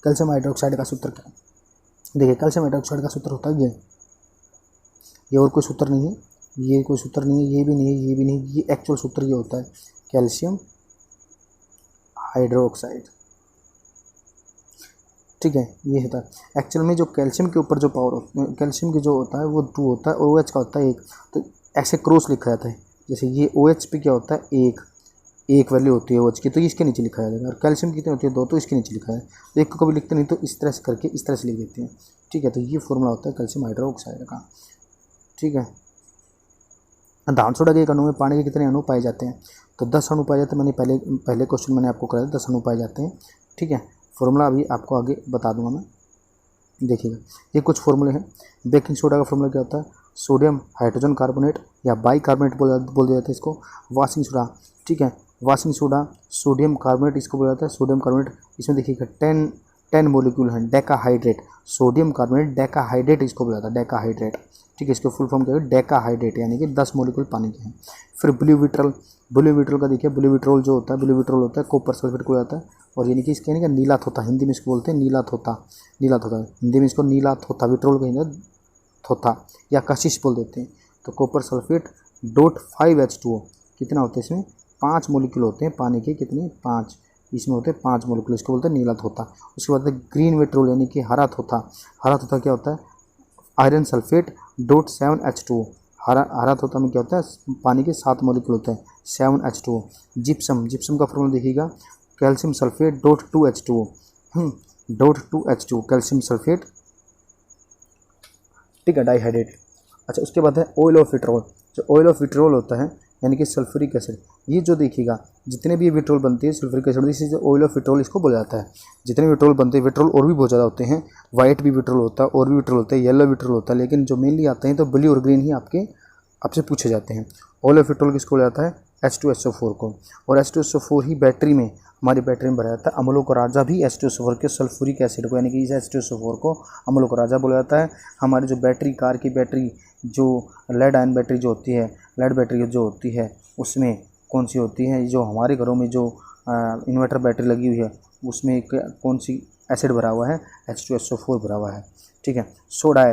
Speaker 1: कैल्शियम हाइड्रोक्साइड का सूत्र क्या है? देखिए कैल्शियम हाइड्रोक्साइड का सूत्र होता है ये और कोई सूत्र नहीं है, ये कोई सूत्र नहीं है, ये भी नहीं है, ये भी नहीं, ये एक्चुअल सूत्र ये होता है कैल्शियम हाइड्रोक्साइड, ठीक है। ये होता है एक्चुअल में जो कैल्शियम के ऊपर जो पावर, कैल्शियम की जो होता है वो 2 होता है, और OH का होता है 1। तो ऐसे क्रॉस लिखा जाता है, जैसे ये OH पे क्या होता है, 1 वैल्यू होती है OH की, तो इसके नीचे लिखा जाएगा। और कैल्शियम कितनी होती है, 2, तो इसके नीचे लिखा है। तो एक को कभी लिखते नहीं, तो इस तरह से करके इस तरह से लिख देते हैं, ठीक है। तो ये फॉर्मूला होता है कैल्शियम हाइड्रोक्साइड का, ठीक है। धान सोडा के एक अणु में पानी के कितने अणु पाए जाते हैं? तो 10 अणु पाए जाते हैं। मैंने पहले क्वेश्चन मैंने आपको कराया 10 अणु पाए जाते हैं, ठीक है। फॉर्मूला अभी आपको आगे बता दूंगा मैं, देखिएगा। ये कुछ फॉर्मूले हैं। बेकिंग सोडा का फॉर्मूला क्या होता है, सोडियम हाइड्रोजन कार्बोनेट या बाइकार्बोनेट बोल दिया जाता है इसको। वाशिंग सोडा, ठीक है, वाशिंग सोडा सोडियम कार्बोनेट इसको बोला जाता है, सोडियम कार्बोनेट। इसमें देखिएगा 10 मोलिक्यूल हैं। डेकाहाइड्रेट, सोडियम कार्बोनेट डेकाहाइड्रेट इसको बोला जाता है, डेकाहाइड्रेट, ठीक है। इसको फुल फॉर्म क्या है, डेकाहाइड्रेट, यानी कि 10 मोलिक्यूल पानी के हैं। फिर ब्लूविट्रल का देखिए, ब्लूविट्रल जो होता है, ब्लूविट्रल होता है कॉपर सल्फेट को जाता है, और यानी कि इसके यानी कि नीला थोथा, हिंदी में इसको बोलते हैं नीला थोथा, हिंदी में इसको नीला थोथा, विट्रोल कहेंगे थोथा या कशिश बोल देते हैं। तो कॉपर सल्फेट डॉट 5H2O कितना होता है, इसमें 5 मोलिक्यूल होते हैं पानी के, कितने, 5, इसमें होते हैं 5 मोलिक्यूल, इसको बोलते हैं नीला थोथा। उसके बाद ग्रीन विट्रोल यानी कि हरा थोथा क्या होता है, आयरन सल्फेट डॉट 7H2O, हरा थोथा में क्या होता है, पानी के 7 मोलिक्यूल होते हैं, 7H2O। जिप्सम का फॉर्मूला देखिएगा, calcium sulphate dot 2H2O, dot 2H2O calcium sulphate, ठीक है, डाइहाइड्रेट। अच्छा, उसके बाद है ऑयल ऑफ विट्रोल। जो ऑयल ऑफ विट्रोल होता है यानी कि सल्फ्यूरिक एसिड, ये जो देखिएगा जितने भी विट्रोल बनते हैं सल्फ्यूरिक एसिड, इसी ऑयल ऑफ विट्रोल इसको बोला जाता है। जितने विट्रोल बनते हैं, विट्रोल और भी बहुत ज़्यादा होते हैं, वाइट भी विट्रोल होता है, और भी विट्रोल होता है, येलो विट्रोल होता है, लेकिन जो मेनली आते हैं तो ब्लू और ग्रीन ही आपसे पूछे जाते हैं। ऑयल ऑफ विट्रोल किसको बोला जाता है, H2SO4 को। और H2SO4 ही बैटरी में, हमारी बैटरी में भरा जाता है। अम्लों को राजा भी H2SO4 के सल्फ्यूरिक एसिड को, यानी कि इस H2SO4 को अम्लों को राजा बोला जाता है। हमारी जो बैटरी, कार की बैटरी, जो लेड आयन बैटरी जो होती है, लेड बैटरी जो होती है, उसमें कौन सी होती है, जो हमारे घरों में जो इन्वर्टर बैटरी लगी हुई है, उसमें कौन सी एसिड भरा हुआ है, H2SO4 भरा हुआ है, ठीक है। सोडा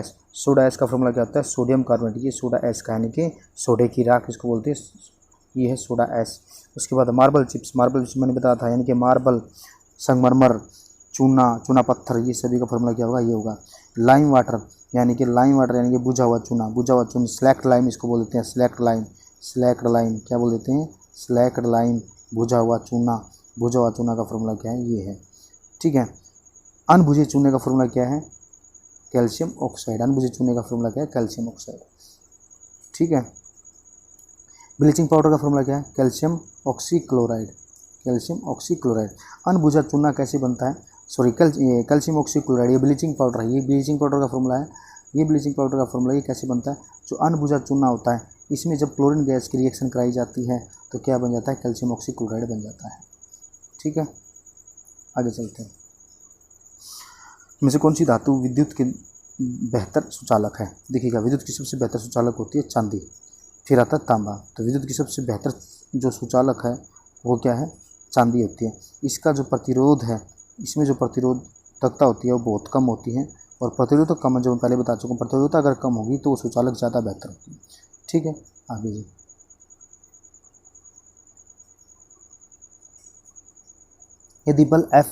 Speaker 1: एस का फॉर्मूला क्या होता है, सोडियम कार्बोनेट, ये सोडा एस का, यानी कि सोडे की राख इसको बोलते हैं, ये है सोडा एस। उसके बाद मार्बल चिप्स मैंने बताया था, यानी कि मार्बल, संगमरमर, चूना पत्थर, ये सभी का फॉर्मूला क्या होगा, ये होगा। लाइम वाटर यानी कि बुझा हुआ चूना, स्लैक्ड लाइम इसको बोल देते हैं, स्लैक्ड लाइम क्या बोल देते हैं, स्लैक्ड लाइम, बुझा हुआ चूना का फॉर्मूला क्या है, ये है, ठीक है। अनबुझे चूने का फॉर्मूला क्या है, कैल्शियम ऑक्साइड। अनबुझे चूने का फॉर्मूला क्या है, कैल्शियम ऑक्साइड, ठीक है। ब्लीचिंग पाउडर का फॉर्मूला क्या है, कैल्शियम ऑक्सीक्लोराइड। अनबुझा चूना कैसे बनता है, सॉरी कैल्शियम ऑक्सीक्लोराइड, ये ब्लीचिंग पाउडर है, ये ब्लीचिंग पाउडर का फॉर्मूला है, ये कैसे बनता है, जो अनबुझा चूना होता है, इसमें जब क्लोरीन गैस की रिएक्शन कराई जाती है तो क्या बन जाता है, कैल्शियम ऑक्सीक्लोराइड बन जाता है, ठीक है। आगे चलते हैं। में से कौन सी धातु विद्युत के बेहतर सुचालक है? देखिएगा, विद्युत की सबसे बेहतर सुचालक होती है चांदी, फिर आता है तांबा। तो विद्युत की सबसे बेहतर जो सुचालक है वो क्या है, चांदी होती है। इसका जो प्रतिरोध है, इसमें जो प्रतिरोधकता होती है वो बहुत कम होती है, और प्रतिरोधक कम, जो मैं पहले बता चुका हूँ, प्रतिरोधकता अगर कम होगी तो वो सुचालक ज़्यादा बेहतर होती है, ठीक है। आगे जी, यदि बल F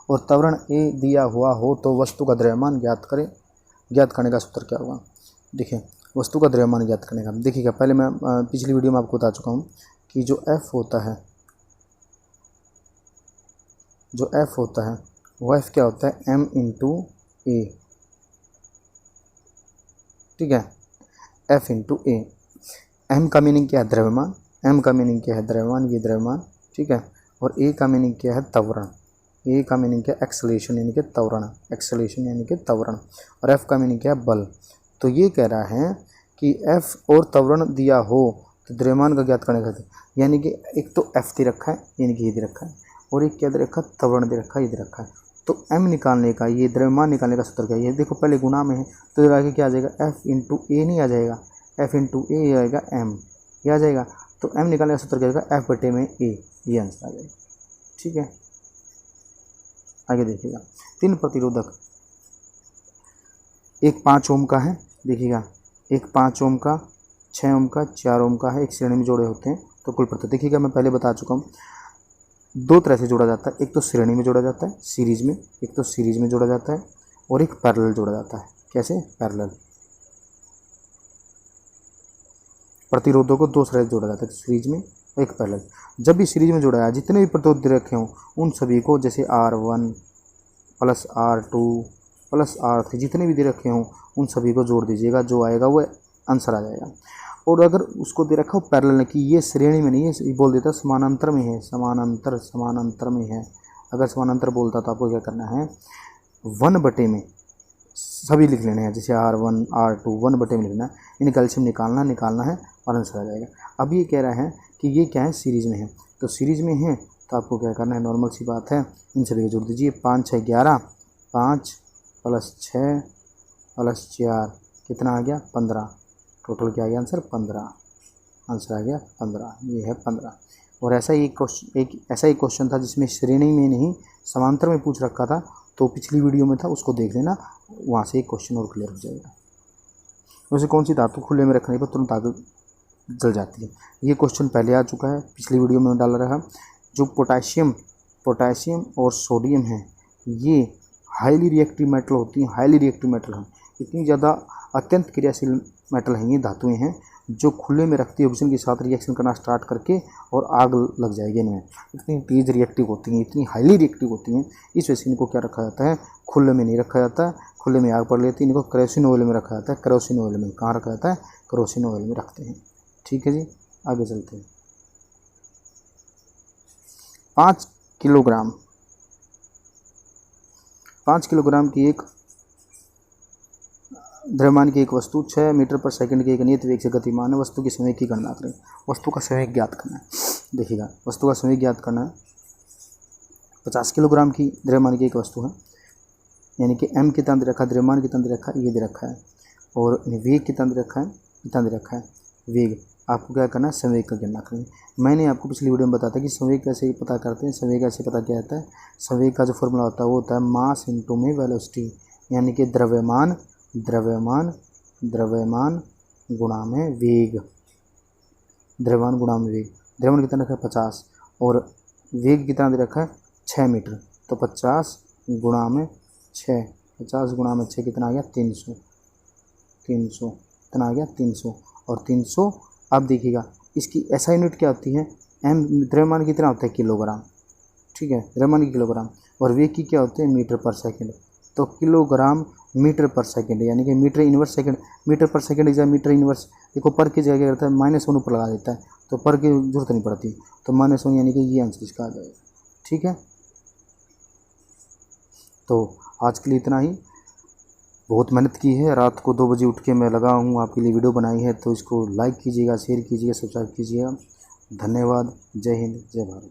Speaker 1: और त्वरण A दिया हुआ हो तो वस्तु का द्रव्यमान ज्ञात करने का सूत्र क्या होगा? देखिए, वस्तु का द्रव्यमान ज्ञात करने का, देखिएगा, पहले मैं पिछली वीडियो में आपको बता चुका हूँ कि जो F होता है वो F क्या होता है, M इंटू A, ठीक है, F इंटू ए। M का मीनिंग क्या है? द्रव्यमान। M का मीनिंग क्या है? द्रव्यमान, ये द्रव्यमान, ठीक है। और A का मीनिंग क्या है? त्वरण। A का मीनिंग क्या है? एक्सेलेरेशन यानी कि त्वरण, एक्सेलेरेशन यानी कि त्वरण। और F का मीनिंग क्या है? बल। तो ये कह रहा है कि F और त्वरण दिया हो तो द्रव्यमान का ज्ञात करने का, यानी कि एक तो F दे रखा है, यानी कि ये दे रखा है, और एक क्या दे रखा है? त्वरण दे रखा है, ये दे रखा है। तो M निकालने का, ये द्रव्यमान निकालने का सूत्र क्या है? ये देखो पहले गुणा में है तो आगे क्या आ जाएगा? F इंटू ए नहीं आ जाएगा, F इंटू ए आएगा M, ये आ जाएगा। तो M निकालने का सूत्र क्या आएगा? F बटे में A, ये आंसर आ जाएगा, ठीक है। आगे देखिएगा, 3 प्रतिरोधक, एक 5 ओम का है, देखिएगा एक 5 ओम का, 6 ओम का, 4 ओम का है, एक श्रेणी में जोड़े होते हैं तो कुल प्रतिरोध। देखिएगा मैं पहले बता चुका हूँ, 2 तरह से जोड़ा जाता है, एक तो श्रेणी में जोड़ा जाता है सीरीज में, एक तो सीरीज में जोड़ा जाता है, और एक पैरेलल जोड़ा जाता है। कैसे? पैरेलल। प्रतिरोधों को 2 तरह से जोड़ा जाता है, सीरीज में, एक पैरेलल। जब भी सीरीज में जोड़ा है, जितने भी प्रतिरोध दे रखे हों उन सभी को, जैसे R1 plus R2 plus R3 जितने भी दे रखे हों उन सभी को जोड़ दीजिएगा, जो आएगा वो आंसर आ जाएगा। और अगर उसको दे रखा हो पैरेलल कि ये श्रेणी में नहीं है, ये बोल देता समानांतर में है, समानांतर, समानांतर में है। अगर समानांतर बोलता तो आपको क्या करना है? 1 बटे में सभी लिख लेने हैं, जैसे R1 R2 1 बटे में लिखना है, इन कैल्शियम निकालना है और आंसर आ जाएगा। अब ये कह रहा है कि ये क्या है? सीरीज में है। तो सीरीज में है तो आपको क्या करना है? नॉर्मल सी बात है, इन सभी को जोड़ दीजिए। 5 6 11, 5 प्लस 6 प्लस 4 कितना आ गया? 15। टोटल क्या आ गया आंसर? 15, आंसर आ गया 15, ये है 15। और ऐसा ही एक क्वेश्चन था जिसमें श्रेणी में नहीं समांतर में पूछ रखा था, तो पिछली वीडियो में था, उसको देख लेना, वहाँ से एक क्वेश्चन और क्लियर हो जाएगा। वैसे कौन सी धातु खुले में रखने पर तुरंत आग जल जाती है? ये क्वेश्चन पहले आ चुका है, पिछली वीडियो में डाल रहा है। जो पोटाशियम और सोडियम है, ये हाईली रिएक्टिव मेटल होती हैं, हाईली रिएक्टिव मेटल हैं, इतनी ज़्यादा अत्यंत क्रियाशील मेटल हैं, ये धातुएं हैं जो खुले में रखती है ऑक्सीजन के साथ रिएक्शन करना स्टार्ट करके और आग लग जाएगी इनमें। इतनी तेज़ रिएक्टिव होती हैं, इतनी हाईली रिएक्टिव होती हैं, इस वजह से इनको क्या रखा जाता है? खुले में नहीं रखा जाता है, खुले में आग पड़ लेती है, इनको केरोसिन ऑयल में रखा जाता है। केरोसिन ऑयल में कहाँ रखा जाता है? केरोसिन ऑयल में रखते हैं, ठीक है जी। आगे चलते हैं। 5 किलोग्राम की एक द्रव्यमान की एक वस्तु 6 मीटर पर सेकंड के एक नियत वेग से गतिमान है। वस्तु के समय की गणना करें। वस्तु का समय ज्ञात करना है। देखिएगा, वस्तु का समय ज्ञात करना है। 50 किलोग्राम की द्रव्यमान की एक वस्तु है, यानी कि M कितना दे रखा है? द्रव्यमान कितना दे रखा है? ये दे रखा है। और वेग कितना दे रखा है? कितना दे रखा है? वेग। आपको क्या करना है? संवेग का गणना करें। मैंने आपको पिछली वीडियो में बताया था कि संवेग कैसे पता करते हैं। संवेग कैसे पता क्या होता है? संवेग का जो फॉर्मूला होता है वो होता है मास इंटू में वेलोसिटी, यानी कि द्रव्यमान गुणा में वेग, द्रव्यमान गुणा में वेग। द्रव्यमान कितना रखा है? 50, और वेग कितना दे रखा है? 6 मीटर। तो 50 गुणा में 6, 50 गुणा में 6 कितना आ गया? 300 कितना आ गया? 300। और 300, अब देखिएगा इसकी ऐसा यूनिट क्या होती है? M द्रव्यमान कितना होता है? किलोग्राम, ठीक है, द्रव्यमान की किलोग्राम। और वेग की क्या होती है? मीटर पर सेकंड। तो किलोग्राम मीटर पर सेकंड, यानी कि मीटर इनवर्स सेकंड, मीटर पर सेकंड इज मीटर इनवर्स। देखो पर की जगह क्या करता है? -1 ऊपर लगा देता है, तो पर की जरूरत नहीं पड़ती, तो -1, यानी कि ये आंसर इसका आ जाएगा, ठीक है। तो आज के लिए इतना ही। बहुत मेहनत की है, रात को 2 बजे उठ के मैं लगा हूँ, आपके लिए वीडियो बनाई है, तो इसको लाइक कीजिएगा, शेयर कीजिएगा, सब्सक्राइब कीजिएगा। धन्यवाद। जय हिंद, जय भारत।